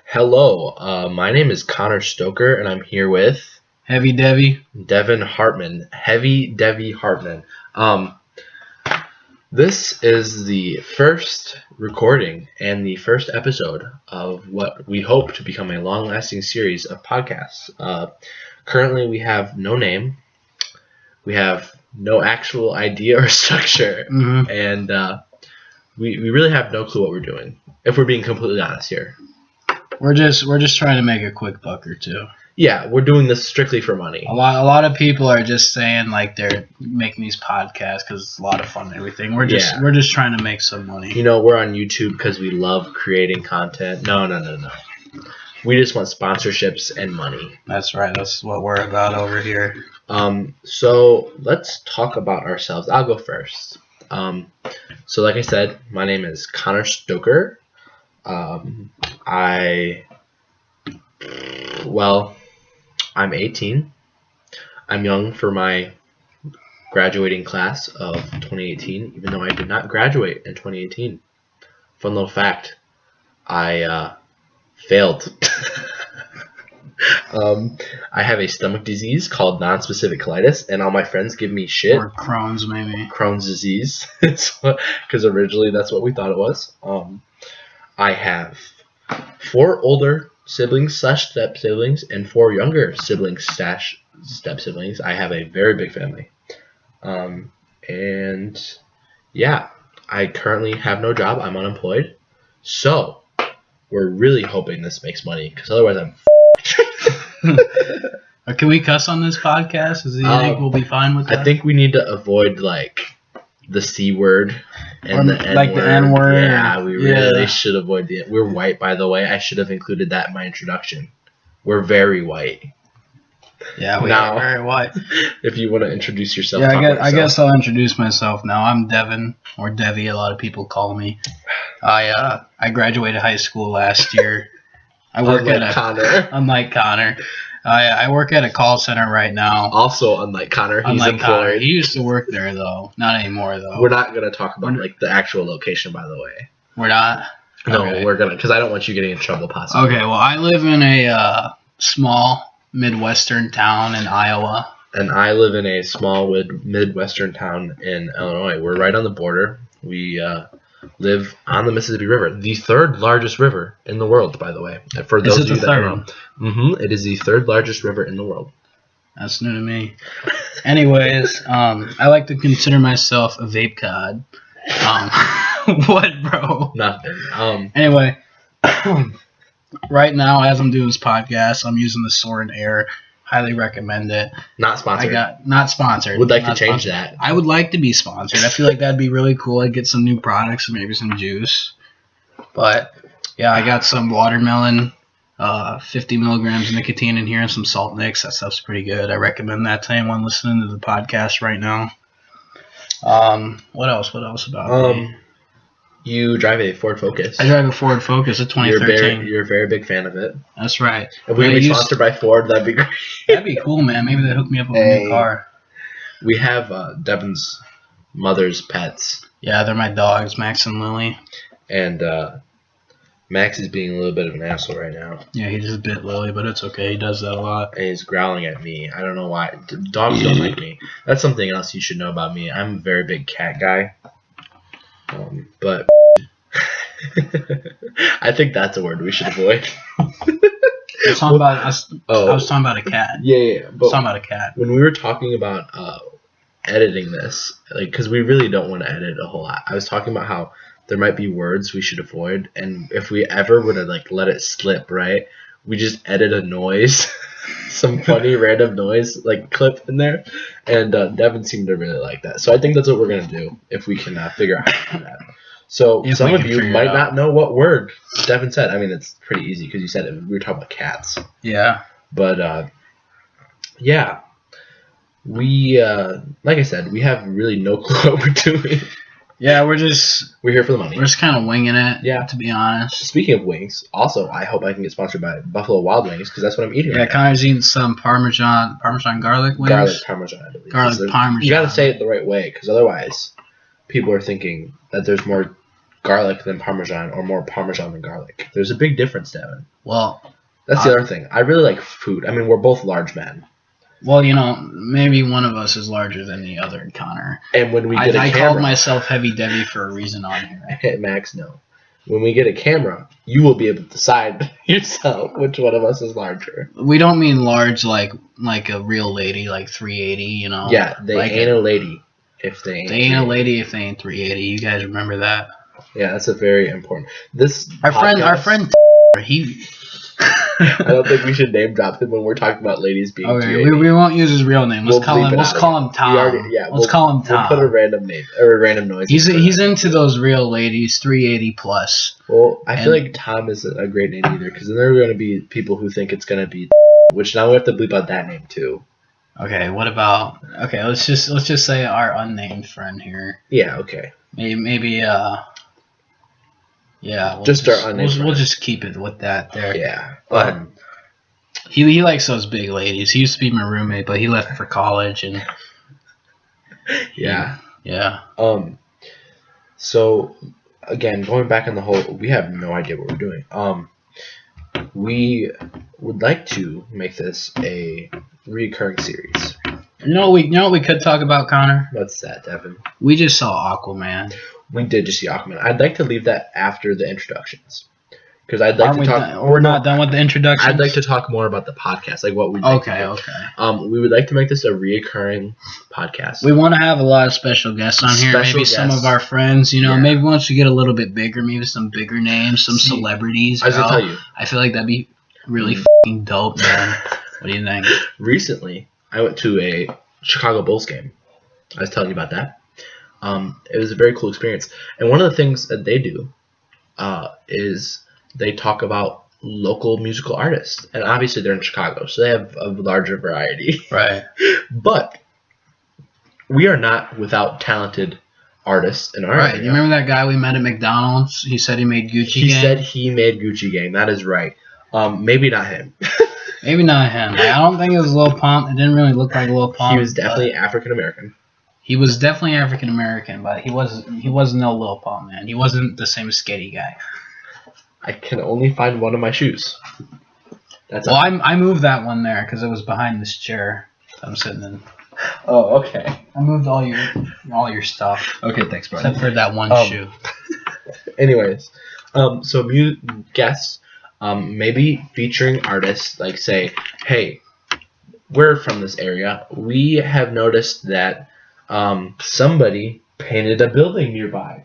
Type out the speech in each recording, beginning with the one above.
Hello, my name is Connor Stoker, and I'm here with Heavy Devy. Devin Hartman. Heavy Devy Hartman. This is the first recording and the first episode of what we hope to become a long-lasting series of podcasts. Currently, we have no name. We have no actual idea or structure, and we really have no clue what we're doing, if we're being completely honest here. We're just trying to make a quick buck or two. Yeah, we're doing this strictly for money. A lot of people are just saying like they're making these podcasts because it's a lot of fun and everything. We're just trying to make some money. You know, we're on YouTube because we love creating content. No. We just want sponsorships and money. That's right. That's what we're about over here. So let's talk about ourselves. I'll go first. So like I said, my name is Connor Stoker. I'm 18. I'm young for my graduating class of 2018, even though I did not graduate in 2018. Fun little fact, I failed. I have a stomach disease called non-specific colitis, and all my friends give me shit. Or Crohn's, maybe. Crohn's disease, because originally that's what we thought it was. I have 4 older siblings / step siblings and 4 younger siblings / step siblings. I have a very big family. And yeah, I currently have no job. I'm unemployed. So we're really hoping this makes money, because otherwise I'm Can we cuss on this podcast? Do you think we'll be fine with that? I think we need to avoid like the C word and the N word. Like the N word. Yeah, we really should avoid the. We're white, by the way. I should have included that in my introduction. We're very white. Yeah, we are very white. If you want to introduce yourself. Yeah, I guess I'll introduce myself now. I'm Devin, or Devy, a lot of people call me. I graduated high school last year. I work Unlike Connor. I work at a call center right now. Also, unlike Connor, he's employed. Connor. He used to work there, though. Not anymore, though. We're not going to talk about like the actual location, by the way. We're not? No, okay. We're going to, because I don't want you getting in trouble, possibly. Okay, well, I live in a small Midwestern town in Iowa. And I live in a small Midwestern town in Illinois. We're right on the border. We live on the Mississippi River, the 3rd largest river in the world, by the way. For those of you that don't know, it is the 3rd largest river in the world. That's new to me. Anyways, I like to consider myself a vape cod. What, bro? Nothing. Anyway, right now, as I'm doing this podcast, I'm using the Soren Air. Highly recommend it. Not sponsored. Not sponsored. Would like to change that. I would like to be sponsored. I feel like that'd be really cool. I'd get some new products and maybe some juice. But yeah, I got some watermelon, 50 milligrams of nicotine in here, and some salt nicks. That stuff's pretty good. I recommend that to anyone listening to the podcast right now. What else about me? You drive a Ford Focus. I drive a Ford Focus, a 2013. You're a very big fan of it. That's right. If we were sponsored by Ford, that'd be great. That'd be cool, man. Maybe they hook me up with a new car. We have Devin's mother's pets. Yeah, they're my dogs, Max and Lily. And Max is being a little bit of an asshole right now. Yeah, he just bit Lily, but it's okay. He does that a lot. And he's growling at me. I don't know why. Dogs don't like me. That's something else you should know about me. I'm a very big cat guy. But I think that's a word we should avoid. I was talking about a cat. Yeah. But I was talking about a cat. When we were talking about editing this, like, because we really don't want to edit a whole lot. I was talking about how there might be words we should avoid, and if we ever would have like let it slip, right, we just edit a noise, some funny random noise like clip in there, and Devin seemed to really like that. So I think that's what we're gonna do if we can figure out how to do that. So some of you might not know what word Devin said. I mean, it's pretty easy because you said it. We were talking about cats. Yeah. But yeah, we like I said, we have really no clue what we're doing. Yeah, we're here for the money. We're just kind of winging it. Yeah, to be honest. Speaking of wings, also I hope I can get sponsored by Buffalo Wild Wings because that's what I'm eating. Yeah, Connor's eating some Parmesan garlic wings. Garlic Parmesan, I believe. Garlic Parmesan. You got to say it the right way because otherwise, people are thinking that there's more garlic than Parmesan or more Parmesan than garlic. There's a big difference, Devin. Well, That's the other thing. I really like food. I mean, we're both large men. Well, maybe one of us is larger than the other, Connor. And when we get a camera... I called myself Heavy Devy for a reason on here. Max, no. When we get a camera, you will be able to decide yourself which one of us is larger. We don't mean large like a real lady, like 380, Yeah, they like ain't a lady if they ain't. They ain't a lady if they ain't 380. You guys remember that? Yeah, that's a very important. Our friend, he. I don't think we should name drop him when we're talking about ladies being. Okay, we won't use his real name. Let's call him Tom. Let's call him Tom. We'll put a random name or a random noise. He's into those real ladies, 380 plus. Well, I feel like Tom isn't a great name either, because then there are going to be people who think it's going to be, which now we have to bleep out that name too. Okay, what about? Okay, let's just say our unnamed friend here. Yeah. Okay. Maybe. Yeah, we'll just keep it with that there. Yeah. He likes those big ladies. He used to be my roommate, but he left for college and. Yeah. Yeah. So, again, going back on the whole, we have no idea what we're doing. We would like to make this a recurring series. You know what we could talk about, Connor? What's that, Devin? We just saw Aquaman. We did just see Aquaman. I'd like to leave that after the introductions, because I'd like to talk. We're not done with the introductions. I'd like to talk more about the podcast, like what we. Okay. We would like to make this a reoccurring podcast. We want to have a lot of special guests on here. Maybe guests. Some of our friends. Maybe once we get a little bit bigger, maybe some bigger names, some celebrities. I was gonna tell you. I feel like that'd be really fucking dope, man. What do you think? Recently, I went to a Chicago Bulls game. I was telling you about that. It was a very cool experience. And one of the things that they do is they talk about local musical artists. And obviously they're in Chicago, so they have a larger variety. Right. But we are not without talented artists in our area. You remember that guy we met at McDonald's? He said he made Gucci Gang? He said he made Gucci Gang. That is right. Maybe not him. Maybe not him. I don't think it was Lil Pump. It didn't really look like Lil Pump. He was definitely African American. He was definitely African American, but he wasn't no Lil Pump, man. He wasn't the same skitty guy. I can only find one of my shoes. I moved that one there because it was behind this chair I'm sitting in. Oh, okay. I moved all your stuff. Okay, thanks, brother. Except for that one shoe. Anyways, so guests, maybe featuring artists, like say, hey, we're from this area. We have noticed that somebody painted a building nearby.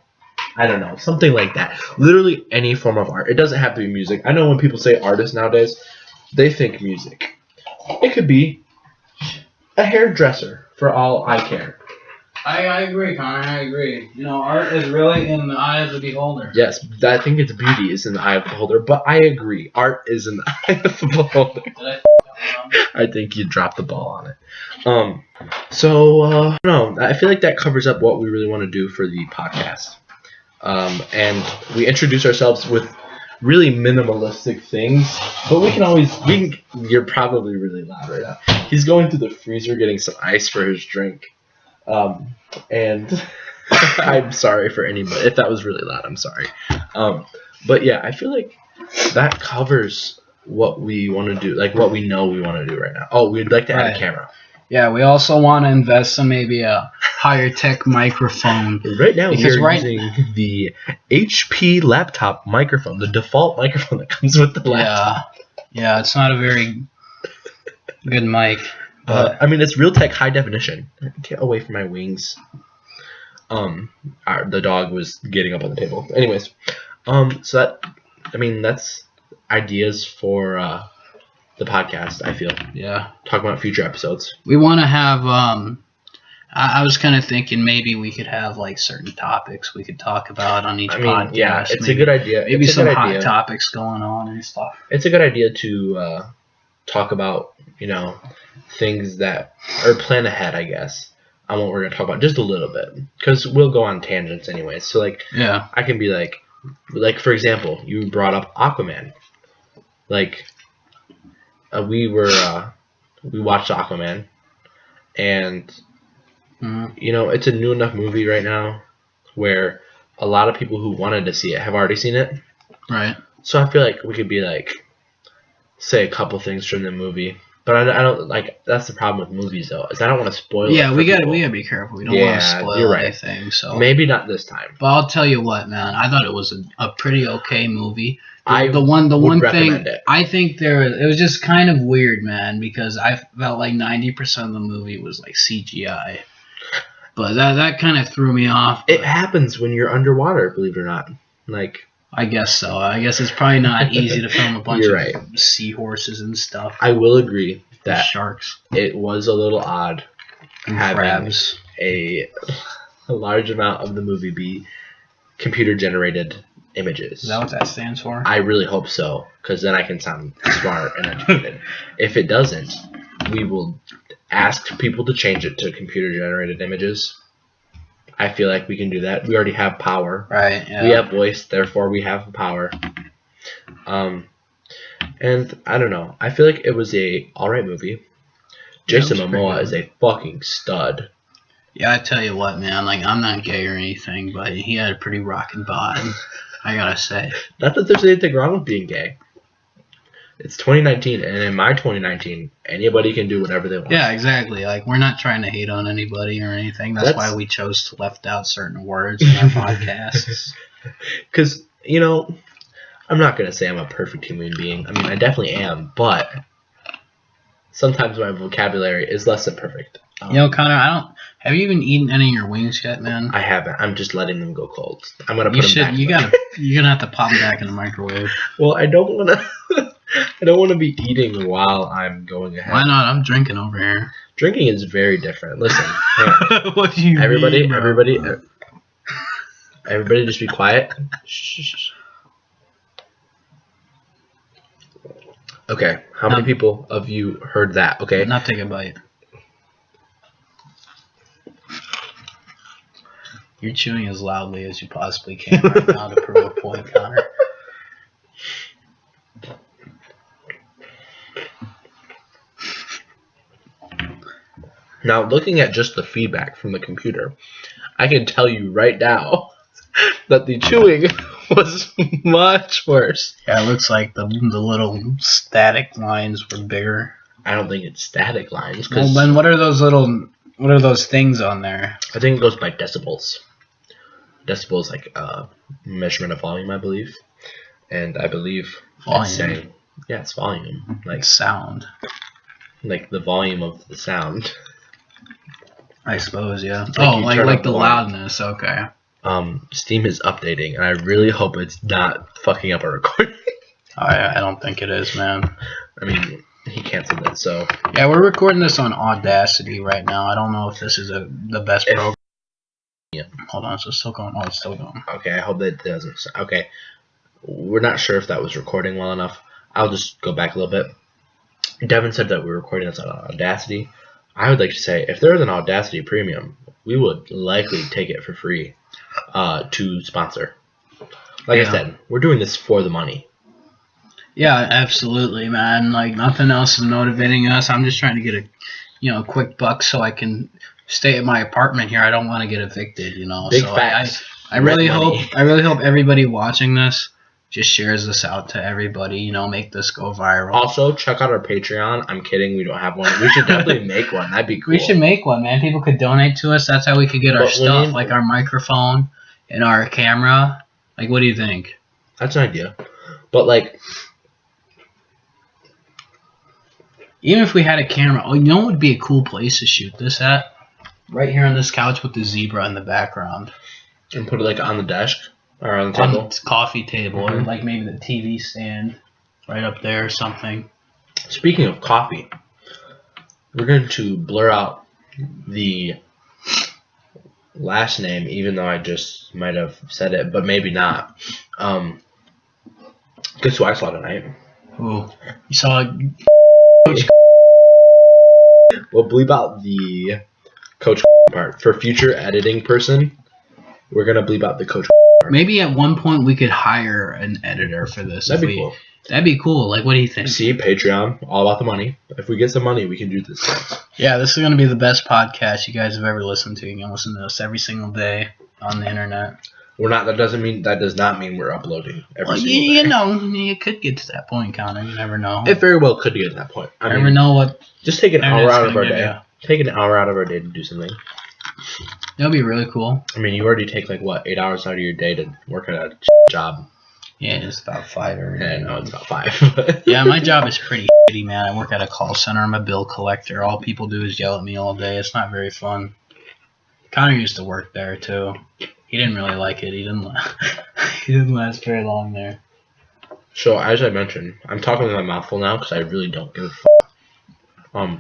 I don't know, something like that. Literally any form of art. It doesn't have to be music. I know when people say artist nowadays, they think music. It could be a hairdresser, for all I care. I agree, Connor. I agree. Art is really in the eye of the beholder. Yes, I think its beauty is in the eye of the beholder, but I agree. Art is in the eye of the beholder. I think you dropped the ball on it. I feel like that covers up what we really want to do for the podcast. And we introduce ourselves with really minimalistic things, but you're probably really loud right now. He's going to the freezer getting some ice for his drink. And I'm sorry for anybody. If that was really loud, I'm sorry. But yeah, I feel like that covers what we want to do, like what we know we want to do right now. Oh, we'd like to add a camera. Yeah, we also want to invest in maybe a higher tech microphone. Right now, we're using the HP laptop microphone, the default microphone that comes with the laptop. Yeah, it's not a very good mic. But it's Realtek high definition. Get away from my wings. The dog was getting up on the table. Anyways, that's ideas for the podcast, I feel. Yeah. Talk about future episodes. We want to have, I was kind of thinking maybe we could have like certain topics we could talk about on each podcast. Yeah, it's a good idea. Maybe some hot topics going on and stuff. It's a good idea to talk about, things that, or plan ahead, I guess, on what we're going to talk about just a little bit. Because we'll go on tangents anyways. So, I can be like, for example, you brought up Aquaman. We watched Aquaman, and it's a new enough movie right now where a lot of people who wanted to see it have already seen it. Right. So I feel like we could be like, say a couple things from the movie. But I don't like. That's the problem with movies, though, is I don't want to spoil. Yeah, it we for gotta people. be careful. We don't want to spoil you're right. anything. So maybe not this time. But I'll tell you what, man. I thought it was a pretty okay movie. The would one thing recommend it. I think it was just kind of weird, man, because I felt like 90% of the movie was like CGI. But that kind of threw me off. It happens when you're underwater, believe it or not. Like, I guess so. I guess it's probably not easy to film a bunch You're of right. seahorses and stuff. I will agree that Sharks it was a little odd and having crabs. a large amount of the movie be computer-generated images. Is that what that stands for? I really hope so, because then I can sound smart and educated. If it doesn't, we will ask people to change it to computer-generated images. I feel like we can do that. We already have power. Right, yeah. We have voice, therefore we have power. And I don't know. I feel like it was a alright movie. Jason it was pretty Momoa good. is a fucking stud. Yeah, I tell you what, man. Like, I'm not gay or anything, but he had a pretty rockin' bod. I gotta say. Not that there's anything wrong with being gay. It's 2019, and in my 2019, anybody can do whatever they want. Yeah, exactly. Like, we're not trying to hate on anybody or anything. That's why we chose to left out certain words in our podcasts. Because, you know, I'm not going to say I'm a perfect human being. I mean, I definitely am, but sometimes my vocabulary is less than perfect. You know, Connor, have you even eaten any of your wings yet, man? I haven't. I'm just letting them go cold. I'm going to put them back. You're gonna have to pop them back in the microwave. Well, I don't want to. I don't want to be eating while I'm going ahead. Why not? I'm drinking over here. Drinking is very different. Listen, hang on. What do you mean, bro? Everybody, just be quiet. Shh. Okay, how many people of you heard that? Okay, Not take a bite. You're chewing as loudly as you possibly can right now to prove a point, Connor. Now, looking at just the feedback from the computer, I can tell you right now that the chewing was much worse. Yeah, it looks like the little static lines were bigger. I don't think it's static lines. Well, then what are those things on there? I think it goes by decibels. Decibels is like a measurement of volume, I believe. And I believe it's saying, yeah, it's volume. Like sound. Like the volume of the sound. I suppose, yeah. Like like the loudness, okay. Steam is updating, and I really hope it's not fucking up our recording. I don't think it is, man. I mean, he canceled it, so. Yeah, we're recording this on Audacity right now. I don't know if this is the best program. Yeah. Hold on, so it's still going. Oh, it's still going. Okay, I hope that doesn't. Okay. We're not sure if that was recording well enough. I'll just go back a little bit. Devin said that we're recording this on Audacity. I would like to say, if there was an Audacity Premium, we would likely take it for free to sponsor. Like I said, we're doing this for the money. Yeah, absolutely, man. Like, nothing else is motivating us. I'm just trying to get a quick buck so I can stay at my apartment here. I don't want to get evicted, Big facts. I really hope everybody watching this just shares this out to everybody, make this go viral. Also, check out our Patreon. I'm kidding, we don't have one. We should definitely make one. That'd be cool. We should make one, man. People could donate to us. That's how we could get our stuff, like our microphone and our camera. Like, what do you think? That's an idea. But, like, even if we had a camera, what would be a cool place to shoot this at? Right here on this couch with the zebra in the background. And put it, like, on the desk? Or on the table? On the coffee table, or like maybe the TV stand right up there or something. Speaking of coffee, we're going to blur out the last name, even though I just might have said it, but maybe not. Guess who I saw tonight? Ooh, you saw Coach. We'll bleep out the Coach part. For future editing person, we're going to bleep out the Coach part. Maybe at one point we could hire an editor for this. That'd be cool. That'd be cool. Like, what do you think? See, Patreon, all about the money. If we get some money, we can do this. Yeah, this is going to be the best podcast you guys have ever listened to. You can listen to us every single day on the internet. That does not mean we're uploading every single day. You know, you could get to that point, Connor. You never know. It very well could get to that point. I never know what. Just take an hour out of our day. You. Take an hour out of our day to do something. That'll be really cool. I mean, you already take 8 hours out of your day to work at a job. Yeah, it's about 5 every day. Yeah, no, it's about 5. Yeah, my job is pretty shitty, man. I work at a call center. I'm a bill collector. All people do is yell at me all day. It's not very fun. Connor used to work there too. He didn't really like it. He didn't last very long there. So as I mentioned, I'm talking with my mouth full now because I really don't give a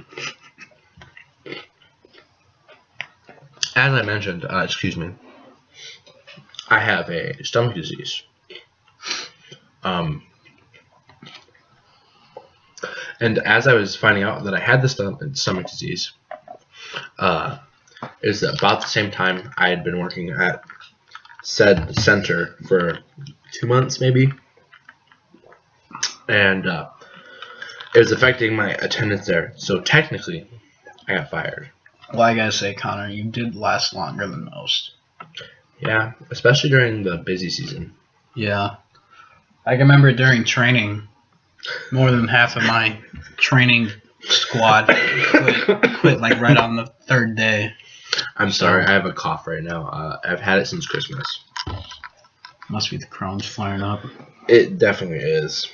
As I mentioned, excuse me, I have a stomach disease. And as I was finding out that I had the stomach disease, it was about the same time I had been working at said center for 2 months maybe, and it was affecting my attendance there. So technically, I got fired. Well, I gotta say, Connor, you did last longer than most. Yeah, especially during the busy season. Yeah. I can remember during training, more than half of my training squad quit right on the 3rd day. I'm sorry, I have a cough right now. I've had it since Christmas. Must be the Crohn's flaring up. It definitely is.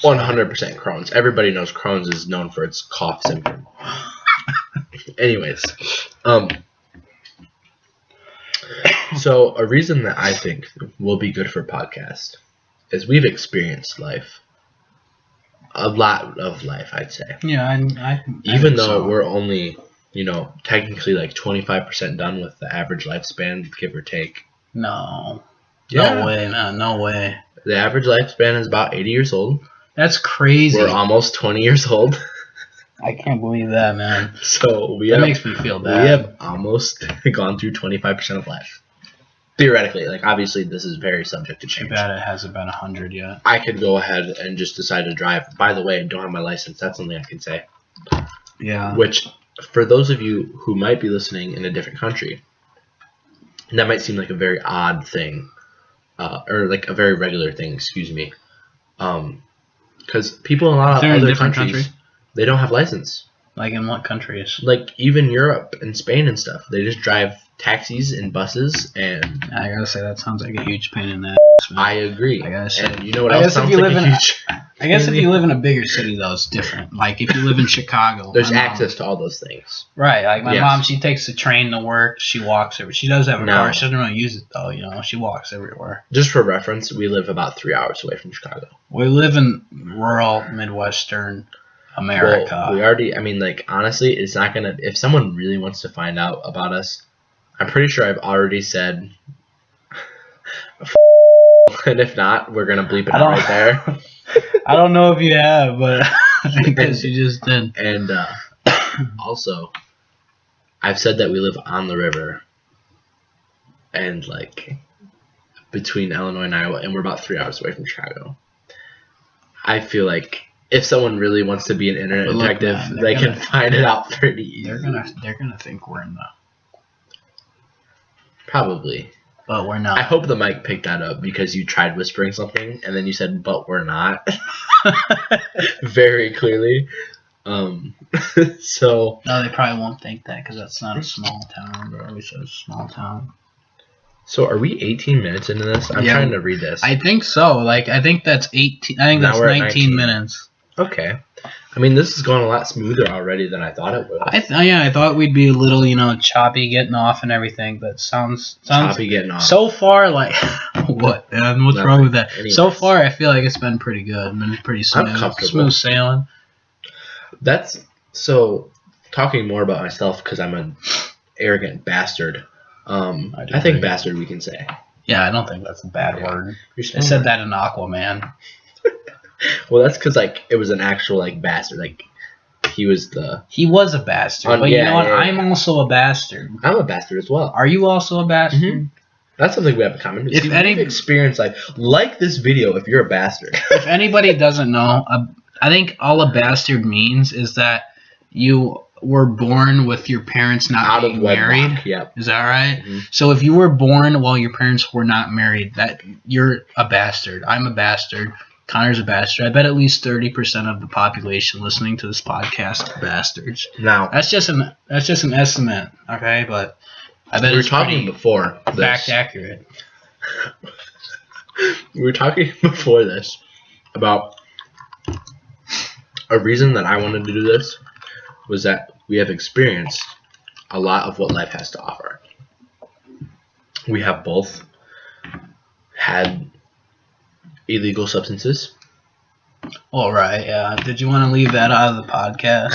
100% Crohn's. Everybody knows Crohn's is known for its cough symptom. Anyways, so a reason that I think will be good for podcast is we've experienced life. A lot of life, I'd say. Yeah, even though we're only, technically 25% done with the average lifespan, give or take. No. Yeah. No way, man. No way. The average lifespan is about 80 years old. That's crazy. We're almost 20 years old. I can't believe that, man. So that makes me feel bad. We have almost gone through 25% of life. Theoretically, obviously this is very subject to change. Too bad it hasn't been 100 yet. I could go ahead and just decide to drive. By the way, I don't have my license. That's something I can say. Yeah. Which, for those of you who might be listening in a different country, that might seem like a very odd thing, or a very regular thing. Excuse me. Because people in a lot of other countries, they don't have license. Like in what countries? Even Europe and Spain and stuff. They just drive taxis and buses, and I gotta say that sounds like a huge pain in the ass. Man. I agree. I gotta say, and you know what else sounds like a huge? I guess if you live in a bigger city, though, it's different. Like if you live in Chicago, there's access to all those things. Right. Like my mom, she takes the train to work. She walks everywhere. She does have a car. She doesn't really use it though. She walks everywhere. Just for reference, we live about 3 hours away from Chicago. We live in rural Midwestern America. Well, we already. Honestly, it's not gonna. If someone really wants to find out about us, I'm pretty sure I've already said. And if not, we're gonna bleep it out right there. I don't know if you have, but I guess you just did. And also, I've said that we live on the river, and between Illinois and Iowa, and we're about 3 hours away from Chicago. I feel like if someone really wants to be an internet detective, man, they can find it out pretty easy. They're gonna think we're in the. Probably. But we're not. I hope the mic picked that up because you tried whispering something and then you said, "But we're not," very clearly. So. No, they probably won't think that because that's not a small town. But we said a small town. So are we 18 minutes into this? I'm trying to read this. I think so. I think that's 18. I think that's 19 minutes. Okay. This has gone a lot smoother already than I thought it would. I thought we'd be a little, choppy getting off and everything, but sounds choppy getting off. So far, what? What's wrong with that? Anyways. So far, I feel like it's been pretty good. It's been pretty smooth. I'm comfortable. Smooth sailing. That's so. Talking more about myself because I'm an arrogant bastard. I think bastard we can say. Yeah, I don't think that's a bad word. I said that in Aquaman. Well, that's because it was an actual bastard. He was a bastard. But you know what? Yeah. I'm also a bastard. I'm a bastard as well. Are you also a bastard? Mm-hmm. That's something we have in common. If any experience like this video, if you're a bastard. If anybody doesn't know, I think all a bastard means is that you were born with your parents not Out being of wedlock, married. yep. Is that right? Mhm. So if you were born while your parents were not married, that you're a bastard. I'm a bastard. Connor's a bastard. I bet at least 30% of the population listening to this podcast are bastards. Now, That's just an estimate, okay? But I bet we were it's talking pretty before fact this. accurate. We were talking before this about a reason that I wanted to do this was that we have experienced a lot of what life has to offer. We have both had illegal substances. All right, yeah. Did you want to leave that out of the podcast?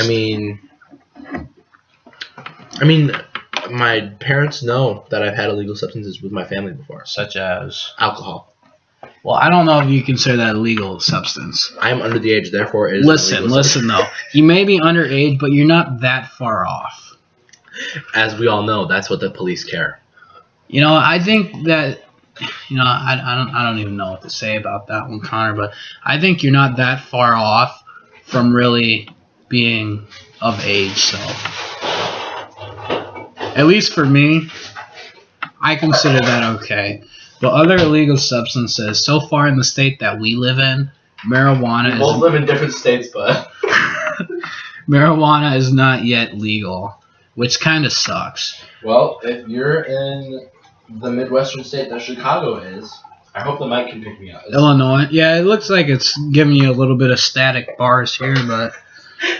I mean, my parents know that I've had illegal substances with my family before. Such as? Alcohol. Well, I don't know if you consider that a legal substance. I am under the age, therefore it is Listen though. You may be underage, but you're not that far off. As we all know, that's what the police care. You know, I think that, I don't even know what to say about that one, Connor, but I think you're not that far off from really being of age, so. At least for me, I consider that okay. But other illegal substances, so far in the state that we live in, marijuana live in different states, but marijuana is not yet legal, which kind of sucks. well, if you're in the Midwestern state that Chicago is, I hope the mic can pick me up. Illinois, yeah, it looks like it's giving you a little bit of static bars here, but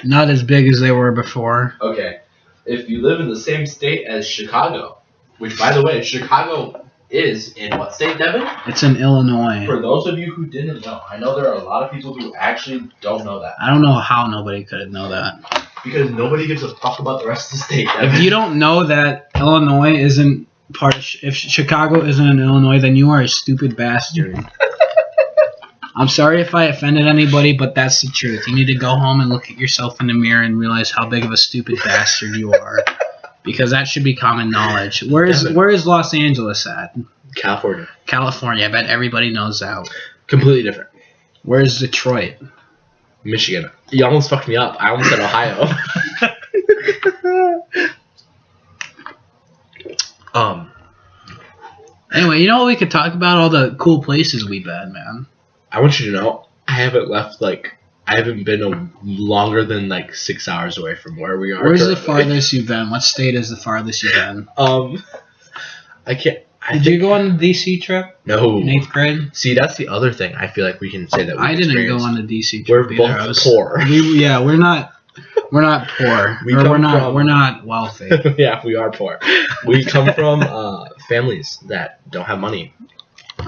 not as big as they were before. Okay, if you live in the same state as Chicago, which by the way, Chicago is in what state, Devin? It's in Illinois. For those of you who didn't know, I know there are a lot of people who actually don't know that. I don't know how nobody could know that. Because nobody gives a fuck about the rest of the state, Devin. If you don't know that Illinois isn't part of, if Chicago isn't in Illinois, then you are a stupid bastard. I'm sorry if I offended anybody, but that's the truth. You need to go home and look at yourself in the mirror and realize how big of a stupid bastard you are. Because that should be common knowledge. Where is Los Angeles at? California. California. I bet everybody knows that. Completely different. Where's Detroit? Michigan. You almost fucked me up. I almost said Ohio. Anyway, you know what we could talk about? All the cool places we've been, man. I want you to know, I haven't been longer than 6 hours away from where we are. Where's the farthest you've been? What state is the farthest you've been? I can't. Did you go on the DC trip? No. In 8th grade? See, that's the other thing. I feel like we can say that I didn't go on the DC trip. We're both poor. We're not poor. We're not wealthy. Yeah, we are poor. We come from families that don't have money.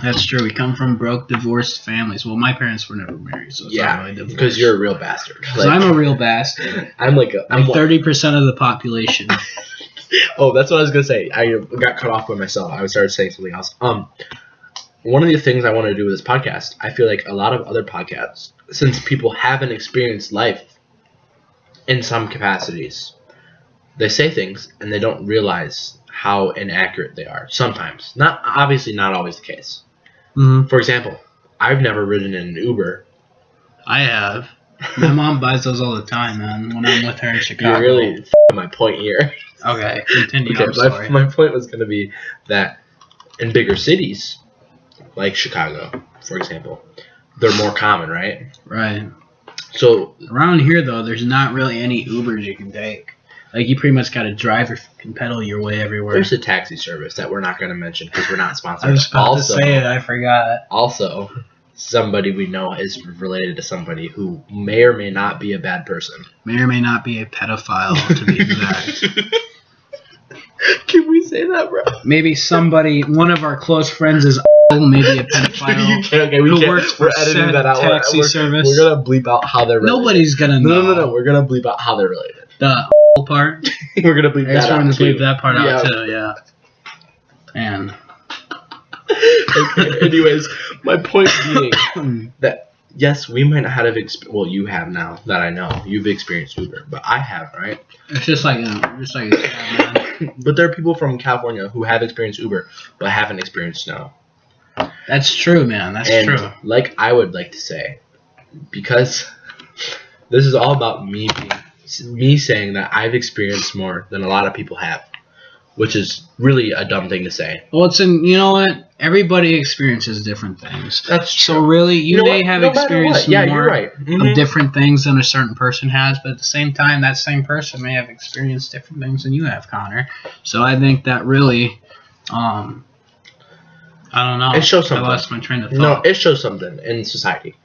That's true. We come from broke, divorced families. Well, my parents were never married, so it's not really divorced. Because you're a real bastard. Because I'm a real bastard. I'm 30% of the population. Oh, that's what I was gonna say. I got cut off by myself. I started saying something else. One of the things I want to do with this podcast, I feel like a lot of other podcasts, since people haven't experienced life in some capacities, they say things and they don't realize how inaccurate they are. Sometimes, not always the case. Mm-hmm. For example, I've never ridden in an Uber. I have. My mom buys those all the time, man. When I'm with her in Chicago. You're really f***ing my point here. Okay, continue. Okay, I'm sorry. my point was going to be that in bigger cities, like Chicago, for example, they're more common, right? Right. So around here, though, there's not really any Ubers you can take. Like, you pretty much got to drive or can pedal your way everywhere. There's a taxi service that we're not going to mention because we're not sponsored. I was about to say it, I forgot. Also, somebody we know is related to somebody who may or may not be a bad person. May or may not be a pedophile, to be exact. Can we say that, bro? Maybe one of our close friends is maybe a pedophile who works for said taxi service. We're going to bleep out how they're related. Nobody's going to know. No. We're going to bleep out how they're related. The part? We're going to bleep that out, I just wanted to bleep that part out, too, yeah. And... Okay, anyways, my point being that, yes, we might not have well, you have now that I know. You've experienced Uber, but I have, right? It's just like a cab, man. But there are people from California who have experienced Uber, but haven't experienced snow. That's true, man. That's true. Like I would like to say, because this is all about me being me saying that I've experienced more than a lot of people have, which is really a dumb thing to say. Well, you know what? Everybody experiences different things. That's true. So really, you may what? have No matter experienced what. Yeah, more you're right. of different things than a certain person has, but at the same time, that same person may have experienced different things than you have, Connor. So I think that really, I don't know. It shows something. I lost my train of thought. No, it shows something in society.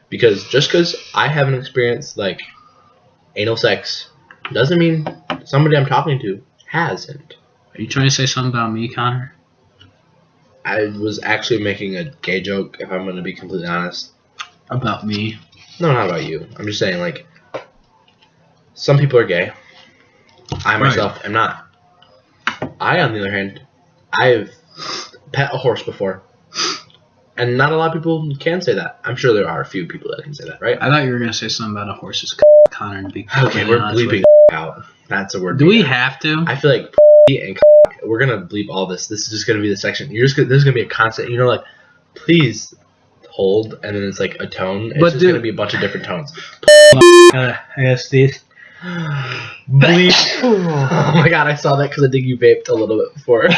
Because just because I haven't experienced, like, anal sex doesn't mean somebody I'm talking to hasn't. Are you trying to say something about me, Connor? I was actually making a gay joke, if I'm going to be completely honest. About me? No, not about you. I'm just saying, like, some people are gay. I myself am not. I, on the other hand, I've pet a horse before. And not a lot of people can say that. I'm sure there are a few people that can say that, right? I thought you were going to say something about a horse's Connor, to be Okay, we're bleeping out. That's a word. Do we have to? I feel like and we're gonna bleep all this. This is just gonna be the section. There's gonna be a constant. Like, please hold, and then it's like a tone. It's just gonna be a bunch of different tones. I guess these. Bleep. Oh my god, I saw that because I think you vaped a little bit before.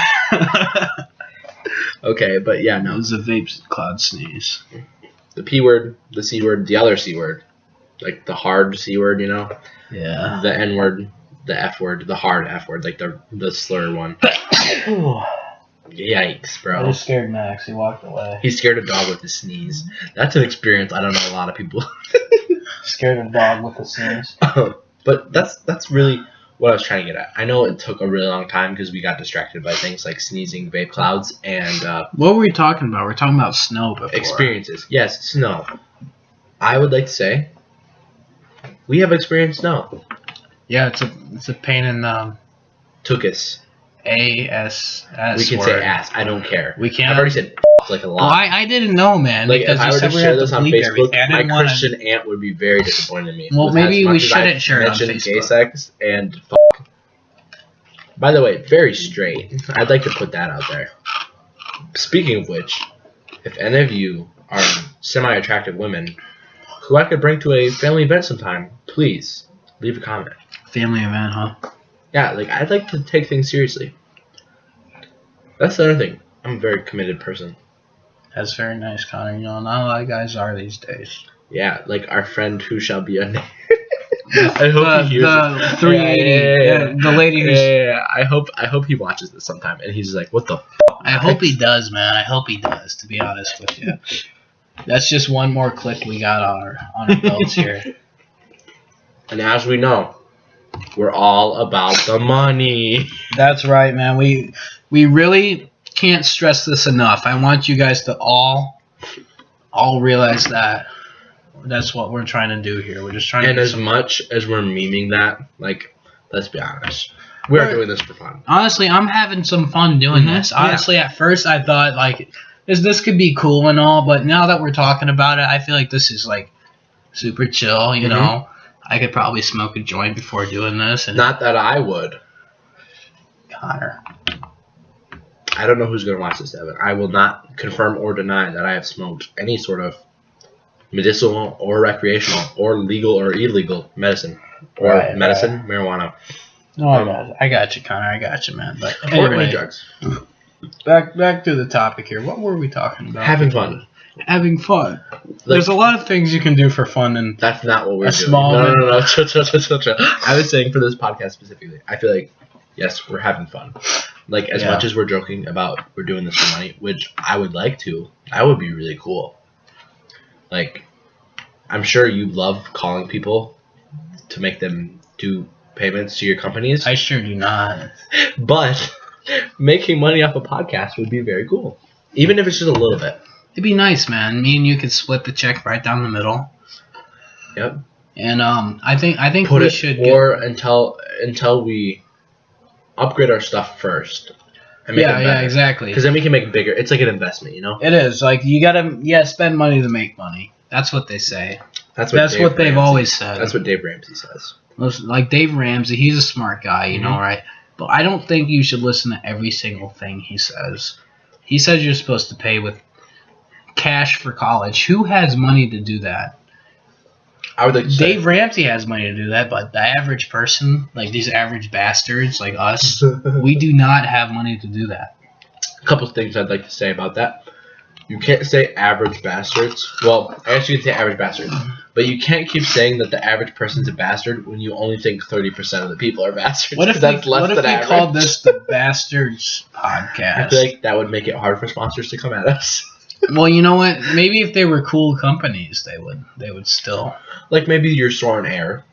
Okay, but yeah, no. It was a vape cloud sneeze. The P word, the C word, the other C word, like the hard C word, Yeah. The N word. The F word, the hard F word, like the slur one. Yikes, bro. I just scared Max. He walked away. He scared a dog with a sneeze. That's an experience I don't know a lot of people. Scared a dog with a sneeze. But that's really what I was trying to get at. I know it took a really long time because we got distracted by things like sneezing, vape clouds, and what were we talking about? We were talking about snow before. Experiences. Yes, snow. I would like to say we have experienced snow. Yeah, it's a pain in the Tuchus. A-S-S We can word. say ass. I don't care. We can't. I've already said like a lot. Well, I didn't know, man. Like, because if I you were said to we share had this to on bleep Facebook, everything. my Christian aunt would be very disappointed in me. Well, with maybe as much we as shouldn't I share it on mentioned Facebook. Gay sex and By the way, very straight. I'd like to put that out there. Speaking of which, if any of you are semi-attractive women who I could bring to a family event sometime, please leave a comment. Family event, huh? Yeah, like, I'd like to take things seriously. That's the other thing. I'm a very committed person. That's very nice, Connor. Not a lot of guys are these days. Yeah, like our friend who shall be unnamed. I hope he hears the 380, the lady who's. Yeah. I hope he watches this sometime and he's just like, what the I hope he does, man. I hope he does, to be honest with you. That's just one more click we got on our belts here. And as we know, we're all about the money. That's right, man. We really can't stress this enough. I want you guys to all realize that that's what we're trying to do here. We're just trying to. And as much as we're memeing that, like, let's be honest, we're doing this for fun. Honestly, I'm having some fun doing this. Honestly, at first I thought like this could be cool and all, but now that we're talking about it, I feel like this is like super chill. You know, I could probably smoke a joint before doing this. And not that I would. Connor. I don't know who's going to watch this, Evan. I will not confirm or deny that I have smoked any sort of medicinal or recreational or legal or illegal medicine. Or marijuana. No, I got you, Connor. I got you, man. But or anyway, any drugs. Back to the topic here. What were we talking about? Having fun. Having fun. There's a lot of things you can do for fun, and that's not what we're doing. Small no. Chill. I was saying for this podcast specifically, I feel like, yes, we're having fun. Like, as much as we're joking about we're doing this for money, which I would like to, that would be really cool. Like, I'm sure you love calling people to make them do payments to your companies. I sure do not. But making money off a podcast would be very cool. Even if it's just a little bit. It'd be nice, man. Me and you could split the check right down the middle. Yep. And I think Put we it, should or until we upgrade our stuff first. And make it better. Yeah, exactly. Because then we can make it bigger. It's like an investment, you know? It is. Like, you gotta spend money to make money. That's what they say. That's what they've always said. That's what Dave Ramsey says. Like Dave Ramsey, he's a smart guy, you know, right? But I don't think you should listen to every single thing he says. He says you're supposed to pay with cash for college. Who has money to do that? I would like to say, Dave Ramsey has money to do that, but the average person, like these average bastards like us, we do not have money to do that. a couple of things I'd like to say about that. You can't say average bastards. Well, I guess you can say average bastards. But you can't keep saying that the average person's a bastard when you only think 30% of the people are bastards. What if that's we, less what if than we average. called this the Bastards I Podcast? feel like that would make it hard for sponsors to come at us. Well, you know what? Maybe if they were cool companies, they would still. Like maybe your Soren Air.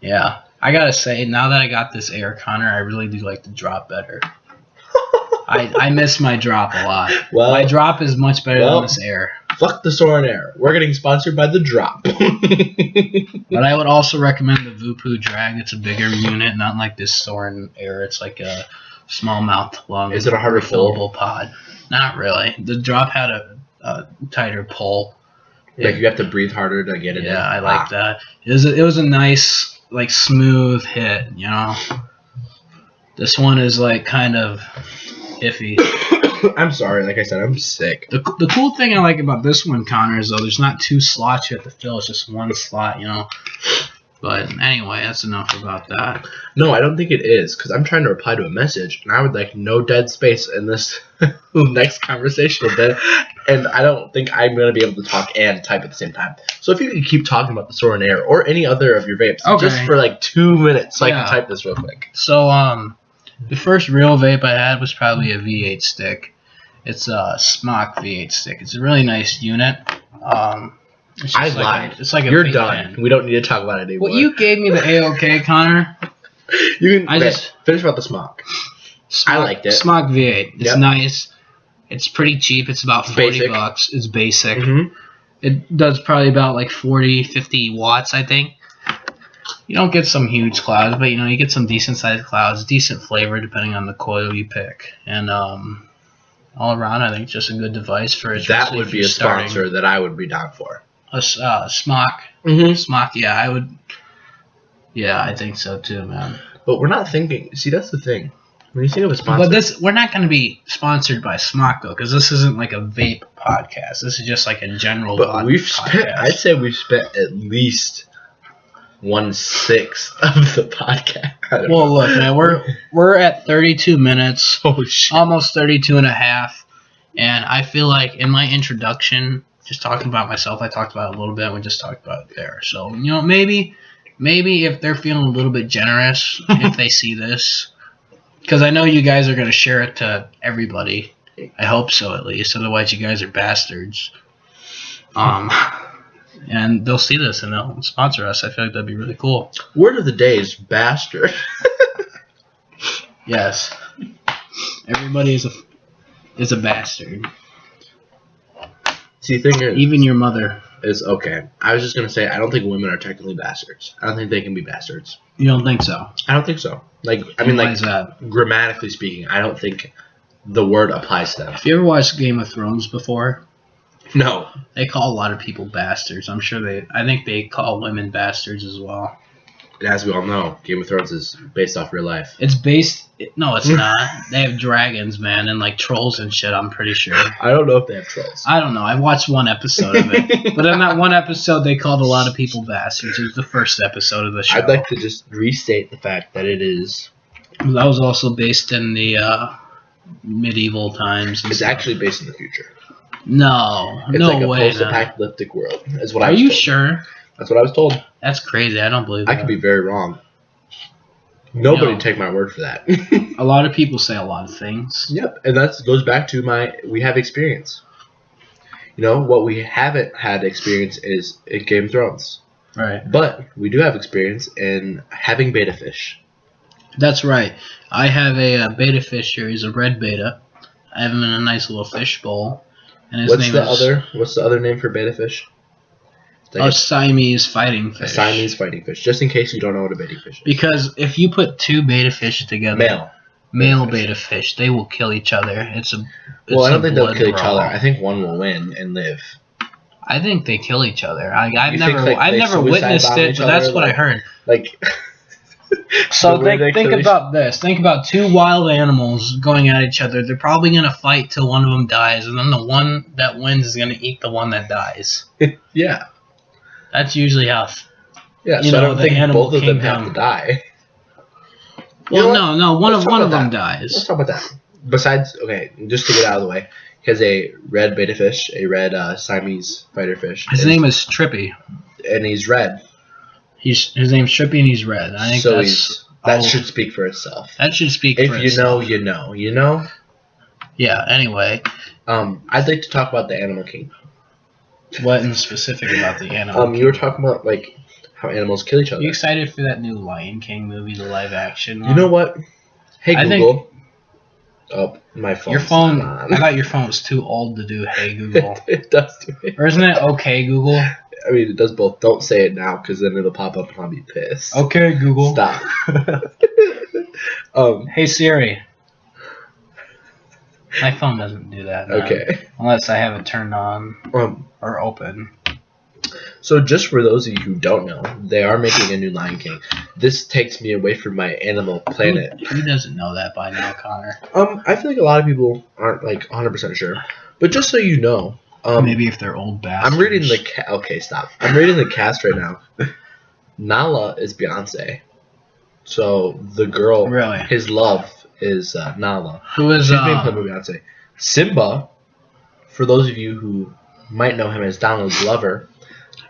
Yeah. I gotta say, now that I got this Air, Connor, I really do like the drop better. I miss my drop a lot. Well, my drop is much better than this Air. Fuck the Soren Air. We're getting sponsored by the drop. But I would also recommend the Vupu Drag. It's a bigger unit, not like this Soren Air. It's like a small mouth lung. Is it a harder pull? refillable pod? Not really. The drop had a tighter pull. Like you have to breathe harder to get it in. Yeah, I like that. It was a nice, like, smooth hit, you know? This one is, like, kind of iffy. I'm sorry, like I said, I'm sick. The cool thing I like about this one, Connor, is though there's not two slots you have to fill. It's just one slot, you know? But anyway, that's enough about that. No, I don't think it is, because I'm trying to reply to a message, and I would like no dead space in this next conversation. And I don't think I'm going to be able to talk and type at the same time. So if you could keep talking about the Soren Air or any other of your vapes, just for like 2 minutes, so I can type this real quick. So, the first real vape I had was probably a V8 stick. It's a Smock V8 stick. It's a really nice unit. I lied. It's like a You're big done. pen. We don't need to talk about it anymore. Well, you gave me the AOK, Connor. You can finish about the Smock. I liked it. Smock V8. It's nice. It's pretty cheap. It's about 40 basic. bucks. It's basic. Mm-hmm. It does probably about like 40, 50 watts, I think. You don't get some huge clouds, but you get some decent sized clouds, decent flavor depending on the coil you pick. And all around, I think it's just a good device for it. That would be a sponsor that I would be down for. A Smock. Mm-hmm. Smock, yeah, I would. Yeah, I think so too, man. But we're not thinking. See, that's the thing. When you think of a sponsor, But we're not going to be sponsored by Smock though, because this isn't like a vape podcast. This is just like a general. But we've spent. I'd say we've spent at least 1/6 of the podcast. Well, look, man, we're at 32 minutes. Holy shit. Almost 32 and a half. And I feel like in my introduction, just talking about myself, I talked about it a little bit. We just talked about it there. So, maybe if they're feeling a little bit generous, if they see this, because I know you guys are going to share it to everybody. I hope so, at least. Otherwise, you guys are bastards. And they'll see this and they'll sponsor us. I feel like that'd be really cool. Word of the day is bastard. Yes. Everybody is a bastard. See, the thing is, Even your mother. is okay. I was just gonna say I don't think women are technically bastards. I don't think they can be bastards. You don't think so? I don't think so. Like Why is that? grammatically speaking, I don't think the word applies to them. Have you ever watched Game of Thrones before? No. They call a lot of people bastards. I think they call women bastards as well. And as we all know, Game of Thrones is based off real life. No, it's not. They have dragons, man, and like trolls and shit, I'm pretty sure. I don't know if they have trolls. I don't know. I watched one episode of it. But in that one episode, they called a lot of people bastards. It was the first episode of the show. I'd like to just restate the fact that it is. That was also based in the medieval times. It's actually based in the future. No, It's no like a way. post-apocalyptic world, is what I Are was you told. sure? That's what I was told. That's crazy. I don't believe that. I could be very wrong. Nobody No. take my word for that. A lot of people say a lot of things. Yep, and that goes back to we have experience. What we haven't had experience is in Game of Thrones. Right. But we do have experience in having beta fish. That's right. I have a beta fish here. He's a red beta. I have him in a nice little fish bowl. And his What's name the other name for beta fish? It's a like Siamese fighting fish. a Siamese fighting fish, just in case you don't know what a beta fish is. Because if you put two beta fish together, male fish. beta fish, they will kill each other. I don't think they'll kill each other. I think one will win and live. I think they kill each other. I've You think, never they witnessed suicide bomb it, each but that's other, what I heard. Like. So the way they think kill each- about this. Think about two wild animals going at each other. They're probably going to fight till one of them dies, and then the one that wins is going to eat the one that dies. Yeah. That's usually how Yeah, you so I know, don't the think animal both of them have kingdom. to die. Well, You know no, no, one Let's of talk about them that. Let's dies. talk about that. Besides, okay, just to get out of the way, he has a red betta fish, a red Siamese fighter fish. His name is Trippy. And he's red. His name's Trippy and he's red. I think So that that should speak for itself. That should speak If for you itself. know, you know. You know? Yeah, anyway. I'd like to talk about the animal kingdom. What in specific about the animal You were talking about, like, how animals kill each other. Are you excited for that new Lion King movie, the live action one? You know what? Hey, I Google. Oh, my phone. Your phone. Not on. I thought your phone was too old to do Hey Google. It does do it. Or isn't it Okay Google? I mean, it does both. Don't say it now, because then it'll pop up and I'll be pissed. Okay Google. Stop. Hey Siri. My phone doesn't do that. Man. Okay. Unless I have it turned on or open. So just for those of you who don't know, they are making a new Lion King. This takes me away from my Animal Planet. Who doesn't know that by now, Connor? I feel like a lot of people aren't like 100% sure. But just so you know, maybe if they're old bastards. I'm reading the okay, stop. I'm reading the cast right now. Nala is Beyonce. So the girl, really, his love is Nala. Who is She's being played by Beyonce. Simba, for those of you who might know him as Donald Glover.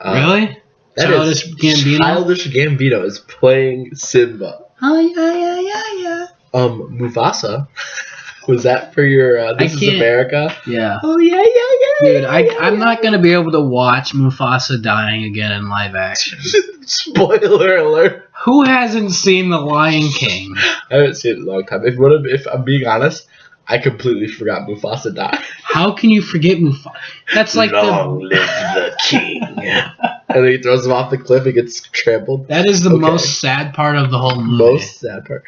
Really? Childish Gambino? Childish Gambino is playing Simba. Oh, yeah. Mufasa. Was that for your This is America? Yeah. Oh, yeah. Dude, I'm not going to be able to watch Mufasa dying again in live action. Spoiler alert. Who hasn't seen The Lion King? I haven't seen it in a long time. If I'm being honest, I completely forgot Mufasa died. How can you forget Mufasa? That's like Long live the king. And then he throws him off the cliff and gets trampled. That is the most sad part of the whole movie. Most sad part.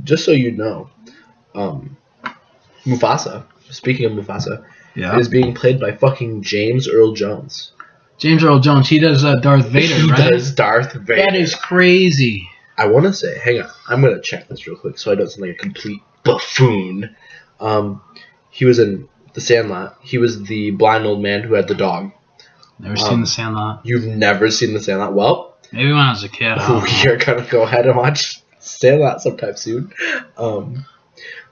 Just so you know, Mufasa, speaking of Mufasa, is being played by fucking James Earl Jones. James Earl Jones, he does Darth Vader, right? He does Darth Vader. That is crazy. I want to say, hang on, I'm going to check this real quick so I don't sound like a complete buffoon. He was in The Sandlot. He was the blind old man who had the dog. Never seen The Sandlot. You've never seen The Sandlot? Well, maybe when I was a kid. We are going to go ahead and watch Sandlot sometime soon.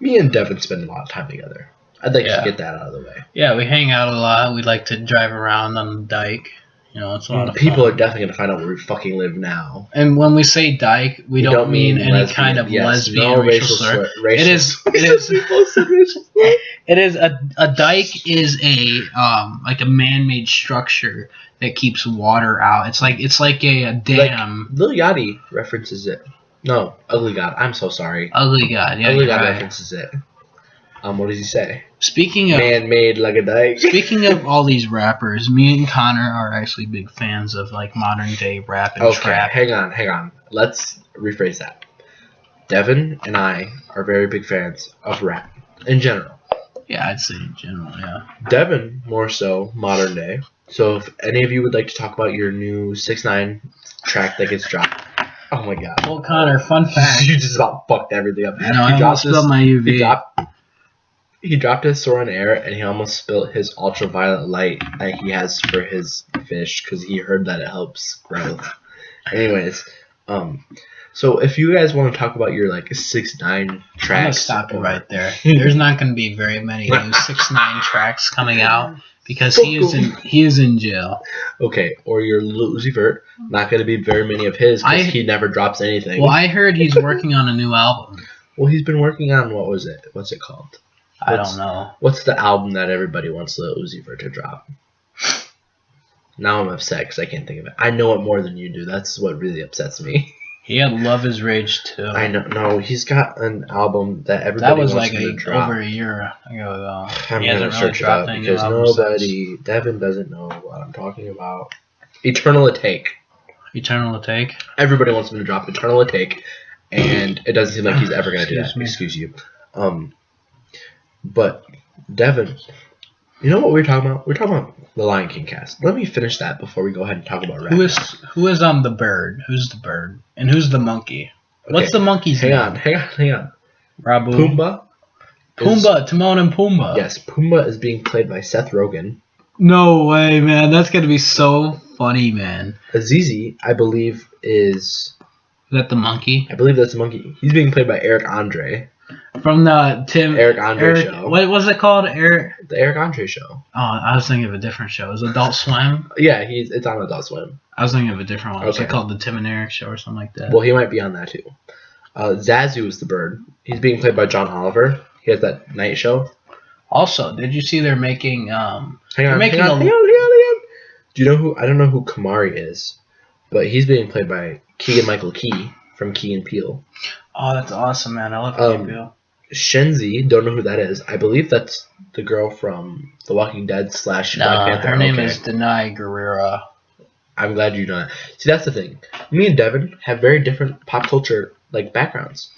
Me and Devin spend a lot of time together. I'd like to get that out of the way. Yeah, we hang out a lot. We like to drive around on the dike. You know, it's a lot of people fun. are definitely going to find out where we fucking live now. And when we say dike, we don't mean any lesbian, kind of lesbian no racial slur. It is a dike is a like a man-made structure that keeps water out. It's like a dam. Like, Lil Yachty references it. No, Ugly God. I'm so sorry. Ugly God. Yeah, Ugly God references it. What does he say? Speaking of man-made like a dike. Speaking of all these rappers, me and Connor are actually big fans of like modern day rap and trap. Hang on. Let's rephrase that. Devin and I are very big fans of rap in general. Yeah, I'd say in general, yeah. Devin more so modern day. So if any of you would like to talk about your new 6ix9ine track that gets dropped. Oh my god. Well, Connor, fun fact. You just about fucked everything up. I know, I almost spilled my UV. He dropped his sword on air, and he almost spilled his ultraviolet light that he has for his fish because he heard that it helps growth. Anyways, so if you guys want to talk about your like 6ix9ine tracks, I'm gonna stop you right there. There's not gonna be very many new 6ix9ine tracks coming out because he is in jail. Okay, or your Lil Uzi Vert, not gonna be very many of his because he never drops anything. Well, I heard he's working on a new album. Well, he's been working on what's it called? I don't know. What's the album that everybody wants Lil Uzi Vert to drop? Now I'm upset because I can't think of it. I know it more than you do. That's what really upsets me. He had Love Is Rage too. I know. No, he's got an album that everybody wants him to drop. Over a year ago. I'm going to search it up because Devin doesn't know what I'm talking about. Eternal Atake. Eternal Atake? Everybody wants him to drop Eternal Atake, and it doesn't seem like he's ever going to do that. Excuse you. But, Devin, you know what we're talking about? We're talking about the Lion King cast. Let me finish that before we go ahead and talk about rap. Who is the bird? Who's the bird? And who's the monkey? Okay. What's the monkey's name? Hang on. Rabu. Pumbaa, Timon and Pumbaa. Yes, Pumbaa is being played by Seth Rogen. No way, man. That's going to be so funny, man. Azizi, I believe, is that the monkey? I believe that's the monkey. He's being played by Eric Andre. From the Eric Andre show. What was it called? The Eric Andre show. Oh, I was thinking of a different show. Is it Adult Swim? Yeah, it's on Adult Swim. I was thinking of a different one. Okay. Was it called the Tim and Eric show or something like that? Well, he might be on that too. Zazu is the bird. He's being played by John Oliver. He has that night show. Also, did you see they're making Hang on. Do you know who? I don't know who Kamari is, but he's being played by Keegan Michael Key from Key and Peele. Oh, that's awesome, man! I love Key and Peele. Shenzi, don't know who that is. I believe that's the girl from The Walking Dead / Black Panther. Her name is Denai Guerrera. I'm glad you know that. See, that's the thing. Me and Devin have very different pop culture backgrounds.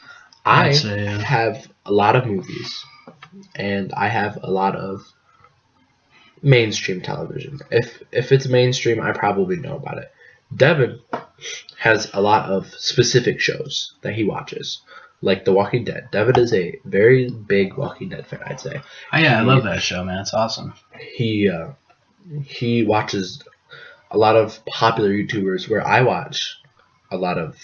I have a lot of movies, and I have a lot of mainstream television. If it's mainstream, I probably know about it. Devin has a lot of specific shows that he watches, like The Walking Dead. Devin is a very big Walking Dead fan, I'd say. Oh yeah, I love that show, man. It's awesome. He watches a lot of popular YouTubers, where I watch a lot of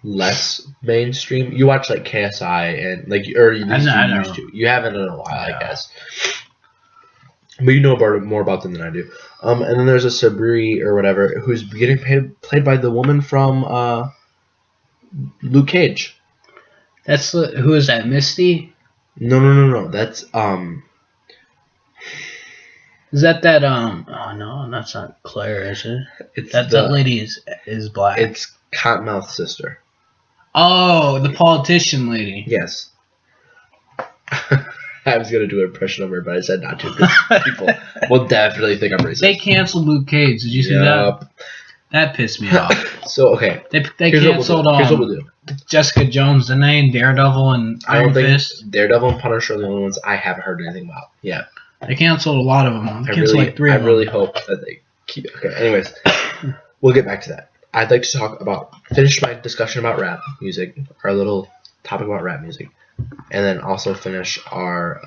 less mainstream. You watch like KSI and like, or you used to. You haven't in a while, I guess. But you know more about them than I do. And then there's a Sabri or whatever who's getting played by the woman from Luke Cage. Who is that? Misty? No. That's Is that oh no, that's not Claire, is it? That lady is black. It's Cottonmouth's sister. Oh, the politician lady. Yes. I was going to do an impression of her, but I said not to, because people will definitely think I'm racist. They canceled Luke Cage. Did you see that? That pissed me off. So, okay. They canceled Here's what we'll do. Jessica Jones, didn't they? Daredevil and Iron Fist. Daredevil and Punisher are the only ones I haven't heard anything about yet. They canceled a lot of them. They canceled like 3 of them. I really hope that they keep it. Okay, anyways, we'll get back to that. I'd like to finish my discussion about rap music, our little topic about rap music, and then also finish our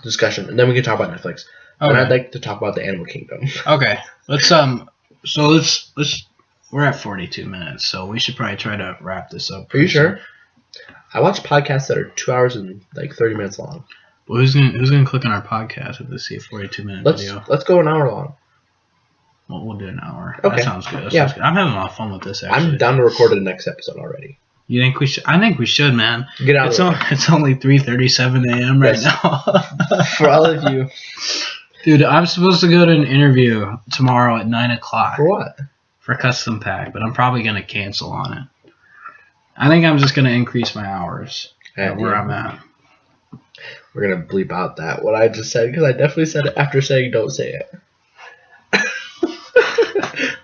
discussion, and then we can talk about Netflix. Okay. And I'd like to talk about the Animal Kingdom. Okay, let's we're at 42 minutes, so we should probably try to wrap this up. Are you sure? I watch podcasts that are 2 hours and like 30 minutes long. Well, who's gonna click on our podcast if they see a 42-minute video? Let's go an hour long. Well, we'll do an hour. Okay. That sounds good. Sounds good. I'm having a lot of fun with this, actually. I'm down to record the next episode already. You think we should? I think we should, man. Get out It's only 3:37 a.m. right now. For all of you. Dude, I'm supposed to go to an interview tomorrow at 9 o'clock. For what? For Custom Pack, but I'm probably going to cancel on it. I think I'm just going to increase my hours where I'm at. We're going to bleep out what I just said, because I definitely said it after saying don't say it.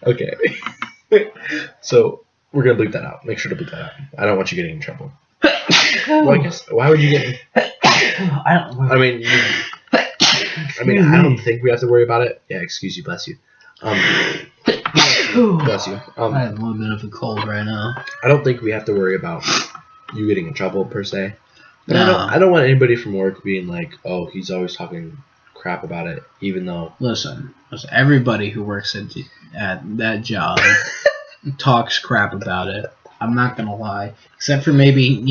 Okay. So we're going to bleep that out. Make sure to bleep that out. I don't want you getting in trouble. Well, I guess, why would you get in? I don't think we have to worry about it. Yeah, excuse you, bless you. Bless you. I have a little bit of a cold right now. I don't think we have to worry about you getting in trouble, per se. No. I don't want anybody from work being like, oh, he's always talking crap about it, even though... Listen, everybody who works at that job talks crap about it. I'm not going to lie. Except for maybe,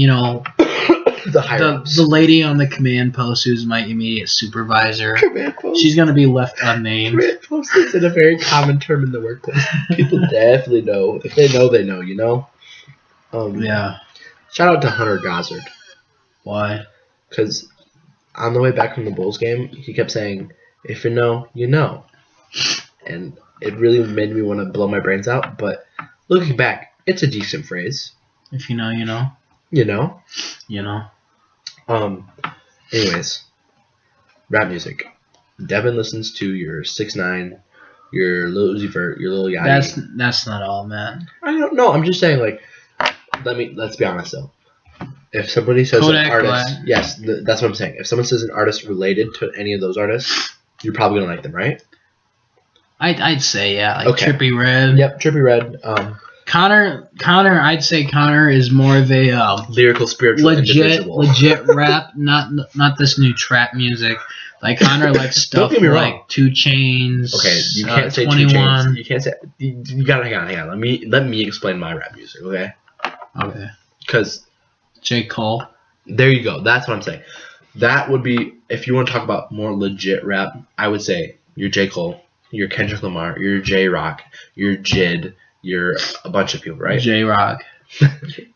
the lady on the command post who's my immediate supervisor. Command post? She's going to be left unnamed. Command post is a very common term in the workplace. People definitely know. If they know, you know? Yeah. Shout out to Hunter Gozzard. Why? Because on the way back from the Bulls game, he kept saying, if you know, you know. And it really made me want to blow my brains out. But looking back, it's a decent phrase. If you know, you know. You know. You know. Anyways, rap music. Devin listens to your 6ix9ine, your Lil Uzi Vert, your Lil Yachty. That's not all, man. I don't know. I'm just saying, like, let's be honest though. If somebody says Kodak an artist, Black. yes, that's what I'm saying. If someone says an artist related to any of those artists, you're probably gonna like them, right? I'd say yeah, like okay. Trippie Redd. Yep, Trippie Redd. Connor, I'd say Connor is more of a lyrical, spiritual, indivisible. legit rap, not this new trap music. Like Connor likes stuff Don't get me like wrong. 2 Chainz. Okay, you can't say 2 Chainz. You can't say. You gotta hang on. Let me explain my rap music, okay? Okay. Because J. Cole. there you go. That's what I'm saying. That would be, if you want to talk about more legit rap, I would say you're J. Cole, you're Kendrick Lamar, you're J. Rock, you're Jid, you're a bunch of people, right? J. Rock.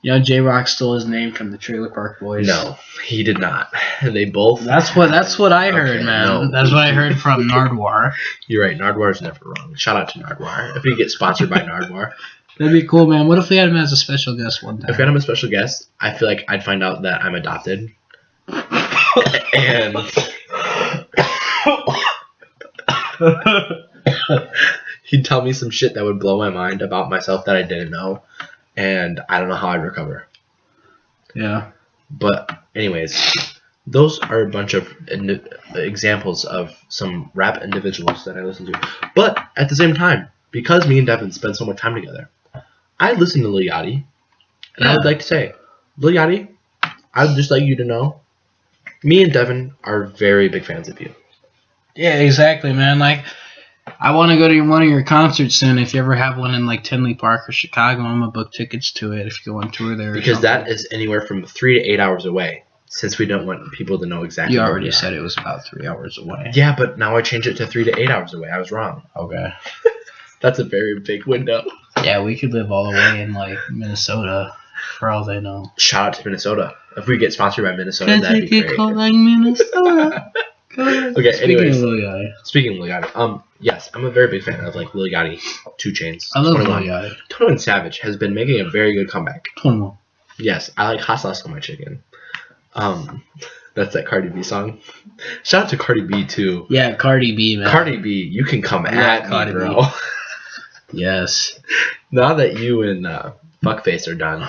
You know, J. Rock stole his name from the Trailer Park Boys. No, he did not. They both. That's what I heard, Okay, man. no. That's what I heard from Nardwar. You're right. Nardwar's never wrong. Shout out to Nardwar. If we get sponsored by Nardwar. That'd be cool, man. What if we had him as a special guest one time? If we had him as a special guest, I feel like I'd find out that I'm adopted. And he'd tell me some shit that would blow my mind about myself that I didn't know. And I don't know how I'd recover. Yeah. But anyways, those are a bunch of examples of some rap individuals that I listen to. But at the same time, because me and Devin spend so much time together, I listen to Lil Yachty. And I would like to say, Lil Yachty, I would just like you to know, me and Devin are very big fans of you. Yeah, exactly, man. Like, I want to go to one of your concerts soon. If you ever have one in like Tinley Park or Chicago, I'm gonna book tickets to it if you go on tour there. Because that is anywhere from 3 to 8 hours away. Since we don't want people to know exactly. You already said it was about 3 hours away. Yeah, but now I changed it to 3 to 8 hours away. I was wrong. Okay. That's a very big window. Yeah, we could live all the way in like Minnesota, for all they know. Shout out to Minnesota. If we get sponsored by Minnesota, that'd be great. Cold like Minnesota. Okay, Speaking anyways. of Lil Yachty. Speaking of Lil Yachty, yes, I'm a very big fan of like Lil Yachty, 2 Chainz. I love Lil 21. Yachty. 21 Savage has been making a very good comeback. 21. Yes, I like hot sauce on my chicken. That's that Cardi B song. Shout out to Cardi B too. Yeah, Cardi B, man. Cardi B, you can come at Cardi me, B. bro. Yes. Now that you and Fuckface are done,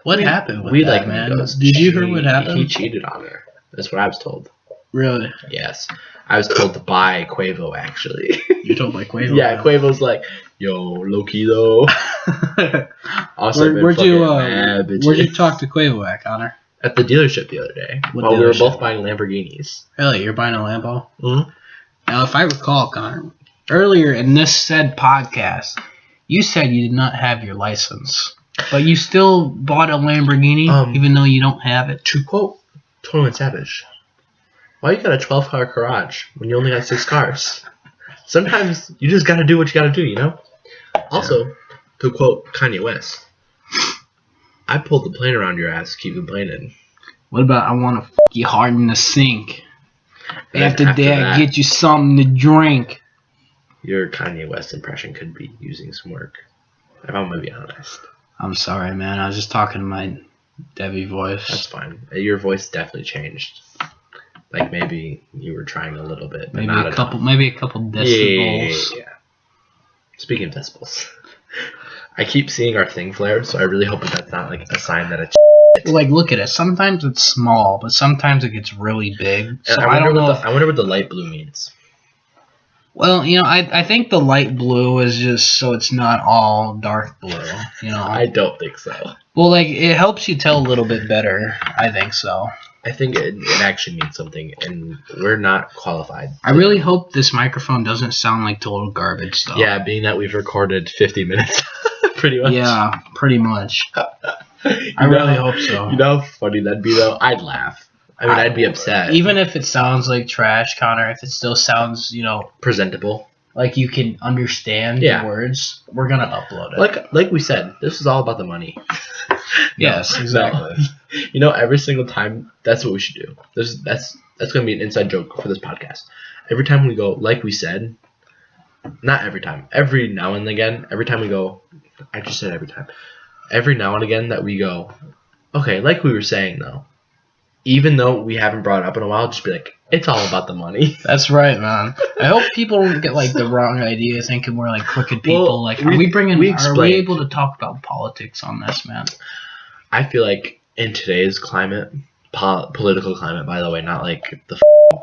What happened with we that, like man? Migos. Did you hear what happened? He cheated on her. That's what I was told. Really? Yes, I was told by Quavo actually. You told like Quavo? Yeah, Quavo's like, yo, low key though. Also, where'd you talk to Quavo at, Connor? At the dealership the other day. What while we were dealership? both buying Lamborghinis. Really? You're buying a Lambo? Mm-hmm. Now, if I recall, Connor, earlier in this said podcast, you said you did not have your license, but you still bought a Lamborghini, even though you don't have it. To quote 21 Savage, why you got a 12-car garage when you only got 6 cars? Sometimes you just gotta do what you gotta do, you know? Also, to quote Kanye West, I pulled the plane around your ass, keep complaining. What about I want to f*** you hard in the sink? And After that, get you something to drink. Your Kanye West impression could be using some work, if I'm gonna be honest. I'm sorry, man. I was just talking to my Devy voice. That's fine. Your voice definitely changed. Like maybe you were trying a little bit, but maybe not a couple decibels. Yeah. Speaking of decibels, I keep seeing our thing flare, so I really hope that's not like a sign that it's. Like, look at it. Sometimes it's small, but sometimes it gets really big. So I wonder what the light blue means. Well, you know, I think the light blue is just so it's not all dark blue. You know. I don't think so. Well, like it helps you tell a little bit better. I think so. I think it actually means something, and we're not qualified. I really hope this microphone doesn't sound like total garbage, though. Yeah, being that we've recorded 50 minutes, pretty much. Yeah, pretty much. I really hope so. You know how funny that'd be, though? I'd laugh. I mean, I'd be upset. Even if it sounds like trash, Connor, if it still sounds, you know, presentable, like you can understand the words, we're gonna upload it. Like we said, this is all about the money. Yes, exactly. No. You know, every single time, that's what we should do. That's gonna be an inside joke for this podcast. Every time we go, like we said, not every time, every now and again, every time we go, I just said every time. Every now and again that we go, okay, like we were saying though, even though we haven't brought it up in a while, just be like, it's all about the money. That's right, man. I hope people don't get like the wrong idea, thinking we're like crooked people. Well, like, are we able to talk about politics on this, man? I feel like in today's climate, political climate, by the way, not like the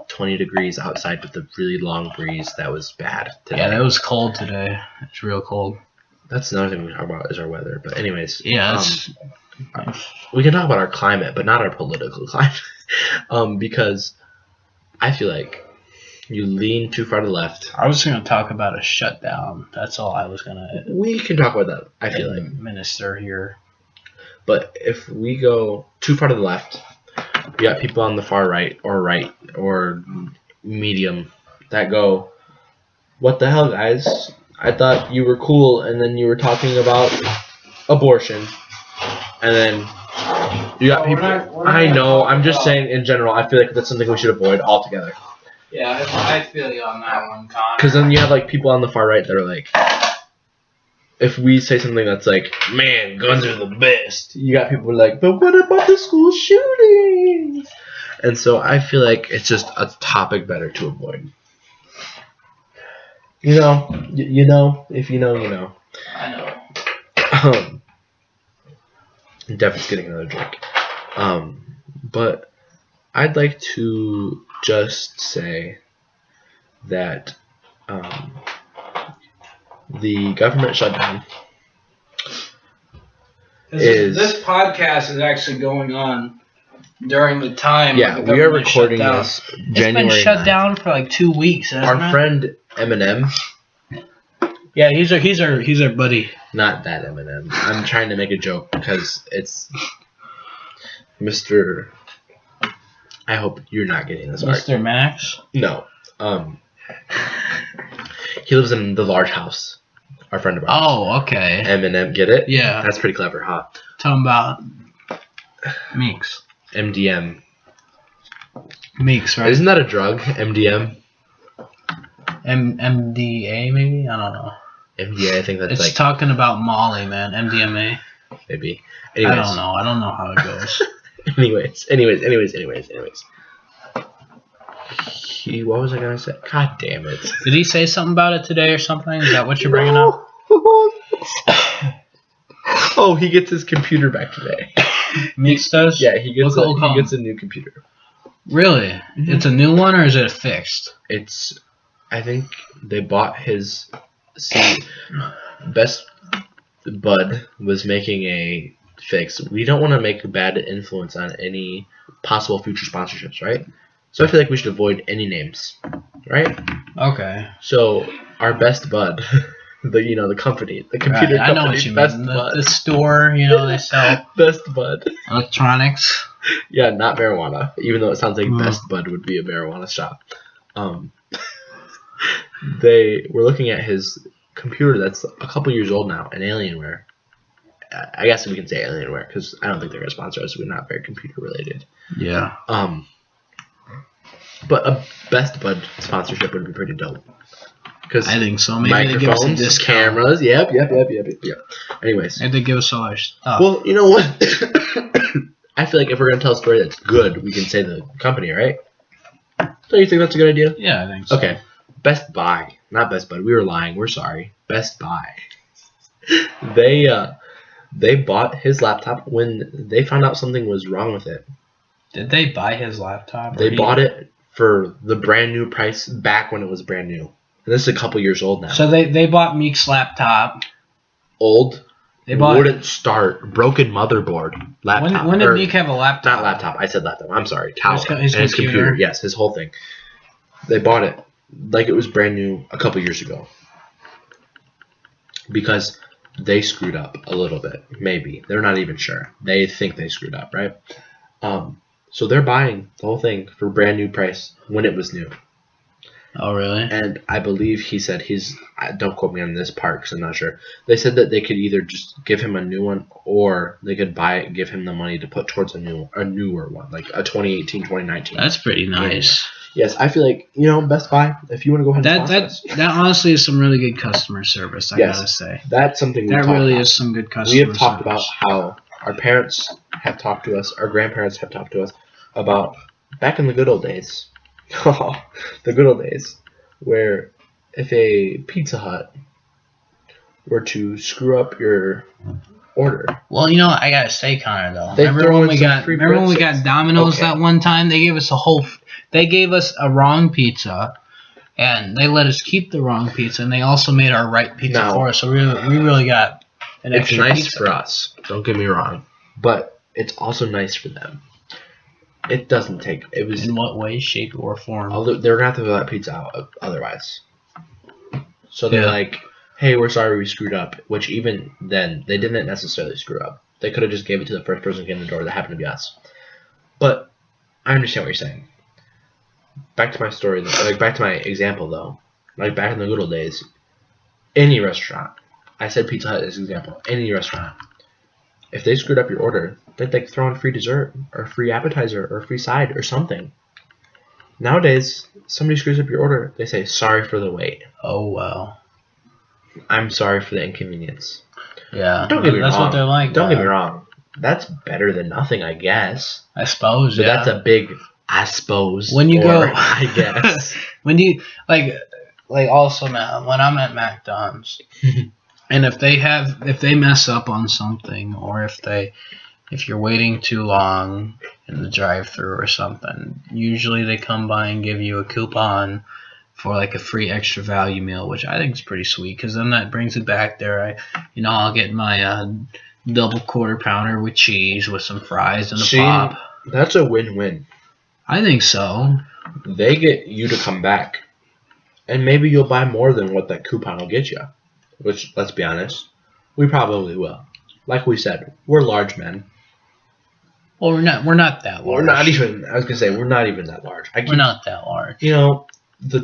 20 degrees outside with the really long breeze that was bad today. Yeah, that was cold today. It's real cold. That's another thing we can talk about is our weather. But anyways, Yeah, we can talk about our climate, but not our political climate, because I feel like you lean too far to the left. I was going to talk about a shutdown. That's all I was going to. We can talk about that. I feel like minister here. But if we go too far to the left, we got people on the far right or medium that go, "What the hell, guys? I thought you were cool, and then you were talking about abortion." And then you got people. I know. I'm just saying in general. I feel like that's something we should avoid altogether. Yeah, I feel you on that one, Connor. Because then you have like people on the far right that are like, if we say something that's like, "Man, guns are the best," you got people who are like, "But what about the school shootings?" And so I feel like it's just a topic better to avoid. You know, if you know, you know. I know. Devin's getting another drink. But I'd like to just say that the government shutdown this podcast is actually going on during the time. Yeah, we are recording this January. It's been shut 9th. Down for like 2 weeks. Our friend Eminem. Yeah, he's our buddy. Not that Eminem. I'm trying to make a joke because it's Mr. I hope you're not getting this. Mr. Max? No. He lives in the large house. Our friend of ours. Oh, okay. Eminem, get it? Yeah. That's pretty clever, huh? Talking about Meeks. MDM. Meeks, right? Isn't that a drug? MDM? MDA, maybe? I don't know. MDA, I think that's it's like... talking about Molly, man. MDMA. Maybe. Anyways. I don't know. I don't know how it goes. anyways. What was I going to say? God damn it. Did he say something about it today or something? Is that what you're bringing up? Oh, he gets his computer back today. Meeks does? Yeah, he gets a new computer. Really? Mm-hmm. It's a new one or is it fixed? I think they bought his... Best Bud was making a fix. We don't want to make a bad influence on any possible future sponsorships, right? So I feel like we should avoid any names, right? Okay. So our Best Bud, the company, the computer company, I know what you Best mean. Bud. The store, they sell Best Bud. Electronics. Yeah, not marijuana. Even though it sounds like Best Bud would be a marijuana shop. They were looking at his computer that's a couple years old now, an Alienware. I guess we can say Alienware because I don't think they're going to sponsor us. We're not very computer related. Yeah. But a Best Bud sponsorship would be pretty dope. Because I think so. Maybe microphones, they give us a discount. Cameras. Yep. Anyways. Maybe they give us all our stuff. Well, you know what? I feel like if we're going to tell a story that's good, we can say the company, right? Don't you think that's a good idea? Yeah, I think so. Okay. Best Buy, not Best Bud. We were lying. We're sorry. Best Buy. They bought his laptop when they found out something was wrong with it. Did they buy his laptop? They bought it for the brand new price back when it was brand new. And this is a couple years old now. So they bought Meek's laptop. Old. They bought wouldn't start. Broken motherboard. Laptop. When did Meek have a laptop? Not laptop. I said laptop. I'm sorry. Tower. His computer. Yes, his whole thing. They bought it like it was brand new a couple years ago. Because they screwed up a little bit. Maybe. They're not even sure. They think they screwed up, right? So they're buying the whole thing for brand new price when it was new. Oh, really? And I believe he said don't quote me on this part because I'm not sure. They said that they could either just give him a new one or they could buy it and give him the money to put towards a newer one, like a 2018, 2019. That's pretty nice. Yes, I feel like, Best Buy, if you want to go ahead and sponsor us. That honestly is some really good customer service, I gotta say. That's something that really is some good customer service. We have talked about how our parents have talked to us, our grandparents have talked to us about back in the good old days. The good old days, where if a Pizza Hut were to screw up your order. Well, I gotta say, Connor, though. Remember when we got Domino's that one time? They gave us a wrong pizza, and they let us keep the wrong pizza, and they also made our right pizza Now- for us. So we really got an It's extra nice pizza. for us. Don't get me wrong, but it's also nice for them. It doesn't take. It was. In what way, shape, or form? They're gonna have to throw that pizza out otherwise. So they're Yeah. like, "Hey, we're sorry we screwed up." Which even then, they didn't necessarily screw up. They could have just gave it to the first person who came in the door. That happened to be us. But I understand what you're saying. Back to my story, like back to my example though. Like back in the good old days, any restaurant. I said Pizza Hut as an example. Any restaurant. If they screwed up your order, they'd like throw in free dessert or free appetizer or free side or something. Nowadays, somebody screws up your order, they say sorry for the wait. Oh wow. I'm sorry for the inconvenience. Yeah. Don't get me That's wrong. what they're like. Don't get man. me wrong. That's better than nothing, I guess. I suppose. But yeah. that's a big I suppose. When you or go, I guess. when you like also man, when I'm at McDonald's, and if they mess up on something, or if you're waiting too long in the drive-thru or something, usually they come by and give you a coupon for like a free extra value meal, which I think is pretty sweet, because then that brings it back there. I'll get my double quarter pounder with cheese with some fries and a pop. That's a win-win. I think so. They get you to come back, and maybe you'll buy more than what that coupon will get you. Which, let's be honest, we probably will. Like we said, we're large men. Well, we're not that large. We're not even. I was gonna say we're not even that large. We're not that large. You know, the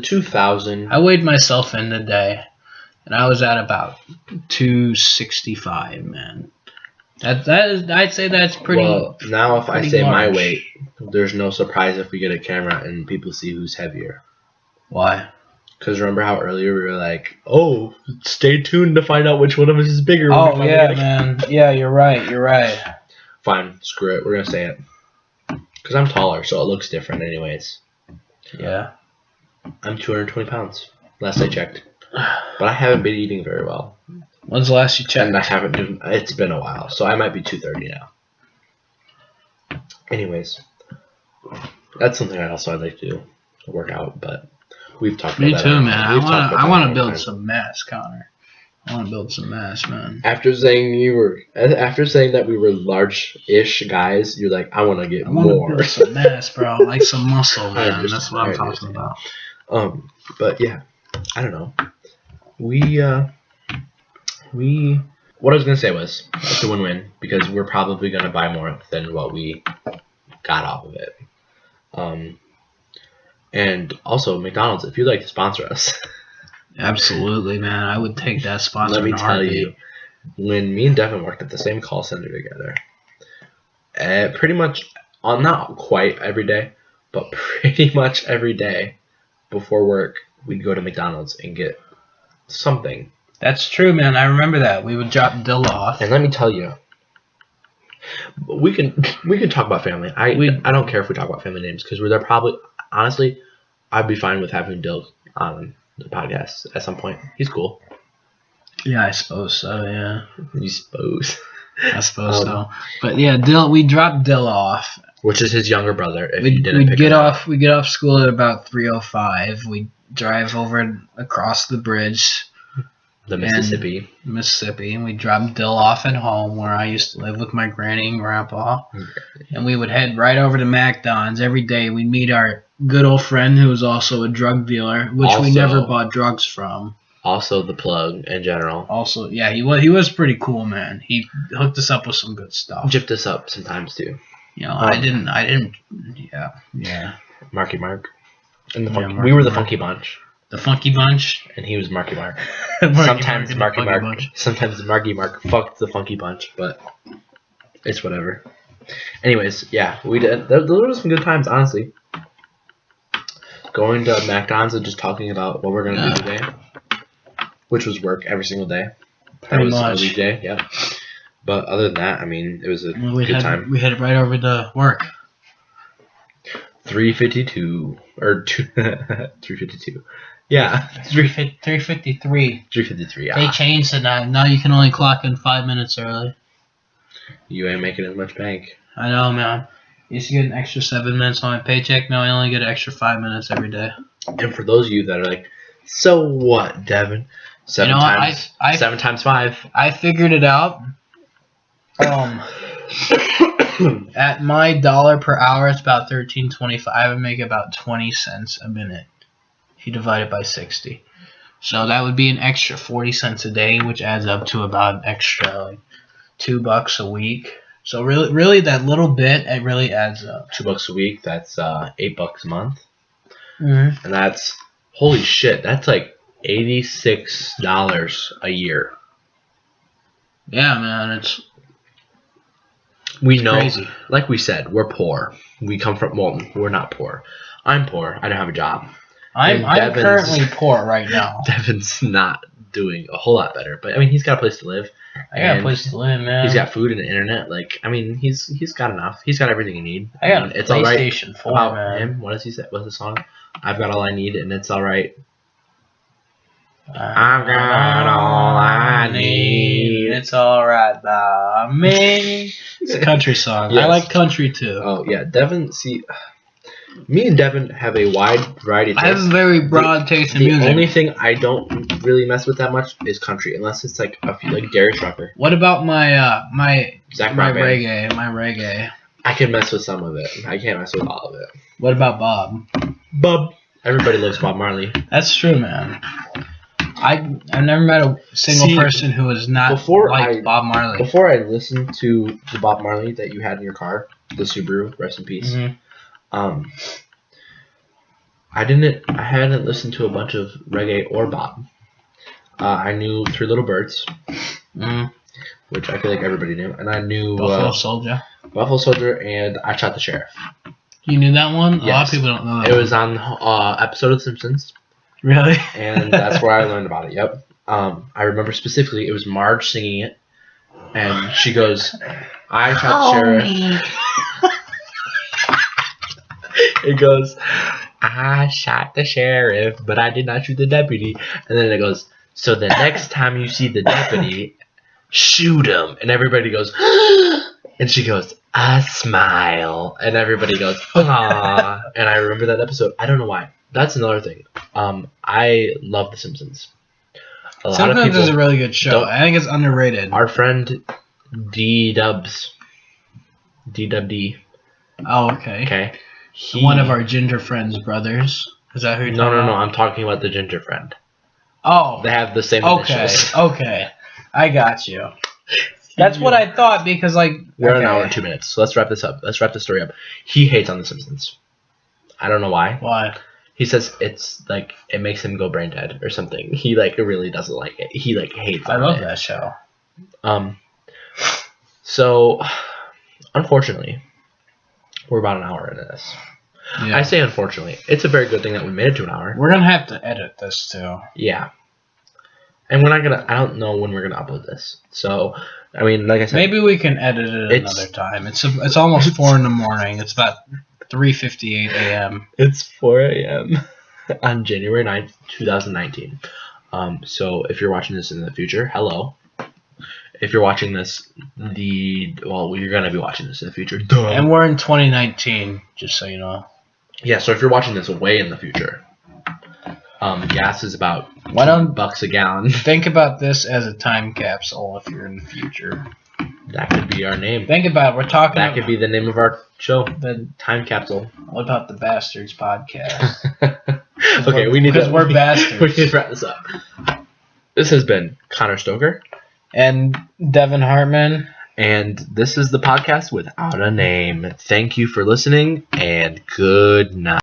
2000. I weighed myself in today, and I was at about 265, man. That is, I'd say that's pretty. Well, now if I pretty say my large. weight, there's no surprise if we get a camera and people see who's heavier. Why? Because remember how earlier we were like, "Oh, stay tuned to find out which one of us is bigger." when we Oh finally yeah, get a man. Yeah, you're right. Fine, screw it. We're gonna say it. Because I'm taller, so it looks different, anyways. Yeah. I'm 220 pounds, last I checked. But I haven't been eating very well. When's the last you checked? And I haven't been, it's been a while, so I might be 230 now. Anyways, that's something I'd like to do, work out, but we've talked about Me that. too, man. We've talked about I that want a to build long time. some mass, Connor. I want to build some mass, man. After saying that we were large-ish guys, you're like, I want to get I want to more. build some mass, bro. Like some muscle, man. understand, That's what I'm I talking understand. about. But yeah, I don't know. What I was gonna say was it's a win-win because we're probably gonna buy more than what we got off of it. And also McDonald's, if you'd like to sponsor us, Absolutely, man. I would take that sponsor. let me in a tell heartbeat. you, when me and Devin worked at the same call center together, pretty much not quite every day, but pretty much every day before work, we'd go to McDonald's and get something. That's true, man. I remember that. We would drop Dill off. And let me tell you, we can talk about family. I don't care if we talk about family names because they're probably, honestly, I'd be fine with having Dill on the podcast at some point. He's cool. Yeah, I suppose so. Yeah, You suppose. I suppose so. But yeah, Dill. We dropped Dill off. Which is his younger brother. If you didn't We'd pick get him up. off. We get off school at about 3:05. We drive over across the bridge, The Mississippi. and we dropped Dill off at home where I used to live with my granny and grandpa. And we would head right over to McDonald's every day. We'd meet our good old friend who was also a drug dealer, which we Also- never bought drugs from. Also the plug in general. Also, yeah, he was pretty cool, man. He hooked us up with some good stuff. Gypped us up sometimes too. You know, I didn't. Yeah. Marky Mark. And the Yeah, funky, Marky we were the Mark. Funky Bunch. The Funky Bunch. And he was Marky Mark. Sometimes Sometimes Marky Mark fucked the Funky Bunch, but it's whatever. Anyways, yeah, we did. Those were some good times, honestly. Going to McDonald's and just talking about what we're gonna do today, which was work every single day. Pretty That was much. a weekday, yeah. But other than that, I mean, it was a good time. We headed right over to work. 3:52 or 3:52. Yeah, 3:53. 3:53. They Yeah. changed it now. Now you can only clock in 5 minutes early. You ain't making as much bank. I know, man. Used to get an extra 7 minutes on my paycheck. Now I only get an extra 5 minutes every day. And for those of you that are like, so what, Devin? Seven times 5. I figured it out. At my dollar per hour, it's about $13.25. I would make about 20 cents a minute. If you divide it by 60. So that would be an extra 40 cents a day, which adds up to about an extra like $2 a week. So really, that little bit, it really adds up. $2 a week. That's $8 a month, Mm-hmm. and that's holy shit. That's like $86 a year. Yeah, man, We know, crazy. like we said, we're poor. We come from, well, we're not poor. I'm poor. I don't have a job. I'm Devin's- currently poor right now. Devin's not doing a whole lot better, but I mean, he's got a place to live. I got a place to live, man. He's got food and internet. Like, I mean, he's got enough. He's got everything he needs. I got a it's all right PlayStation 4, about man. him. What does he say? What's the song? I've got all I need, and it's all right. I've got all I need. It's alright by me. It's a country song. Yes. I like country too. Oh yeah, Devin. See, me and Devin have a wide variety of I have tastes. a very broad taste in The music. only thing I don't really mess with that much is country, unless it's like a few, like Gary Trucker, What about my Zach my Bryan. reggae? My reggae. I can mess with some of it. I can't mess with all of it. What about Bob? Bob. Everybody loves Bob Marley. That's true, man. I've never met a single person who has not liked Bob Marley. Before I listened to the Bob Marley that you had in your car, the Subaru, rest in peace. Mhm. I hadn't listened to a bunch of reggae or Bob. I knew Three Little Birds, Mhm. which I feel like everybody knew, and I knew Buffalo Soldier. Buffalo Soldier and I Shot the Sheriff. You knew that one? Yes. A lot of people don't know that. It was on episode of The Simpsons, Really? and that's where I learned about it. Yep. I remember specifically it was Marge singing it, and she goes, "I shot the sheriff." It goes, "I shot the sheriff, but I did not shoot the deputy." And then it goes, "So the next time you see the deputy, shoot him." And everybody goes, and she goes, "I smile." And everybody goes, "Aww." And I remember that episode. I don't know why. That's another thing. I love The Simpsons. A lot of Sometimes people. it's a really good show. don't- I think it's underrated. Our friend D-Dubs. D-Dub-D. Oh, okay. Okay. One of our ginger friends' brothers. Is that who you're talking No. about? I'm talking about the ginger friend. Oh. They have the same Okay. initials. Okay. I got you. That's what I thought because, like. We're at okay. an hour and 2 minutes, so let's wrap this up. Let's wrap the story up. He hates on The Simpsons. I don't know why. Why? He says it's like it makes him go brain dead or something. He like really doesn't like it. He like hates I on love it. that show. So unfortunately, we're about an hour into this. Yeah. I say unfortunately. It's a very good thing that we made it to an hour. We're going to have to edit this, too. Yeah. And we're not gonna. I don't know when we're gonna upload this. So, I mean, like I said, Maybe we can edit it It's- another time. It's almost 4 in the morning. It's about 3:58 a.m. it's 4 a.m. on January 9th, 2019. So if you're watching this in the future, hello. If you're watching this, you're gonna be watching this in the future. Duh. And we're in 2019, just so you know. Yeah. So if you're watching this way in the future, gas is about Why don't- $2 a gallon. Think about this as a time capsule if you're in the future. That could be our name. Think about it. We're talking That could be the name of our show, the Time Capsule. What about the Bastards podcast? Okay, we need because we're bastards. We need to wrap this up. This has been Connor Stoker, And Devin Hartman. and this is the podcast without a name. Thank you for listening, and good night.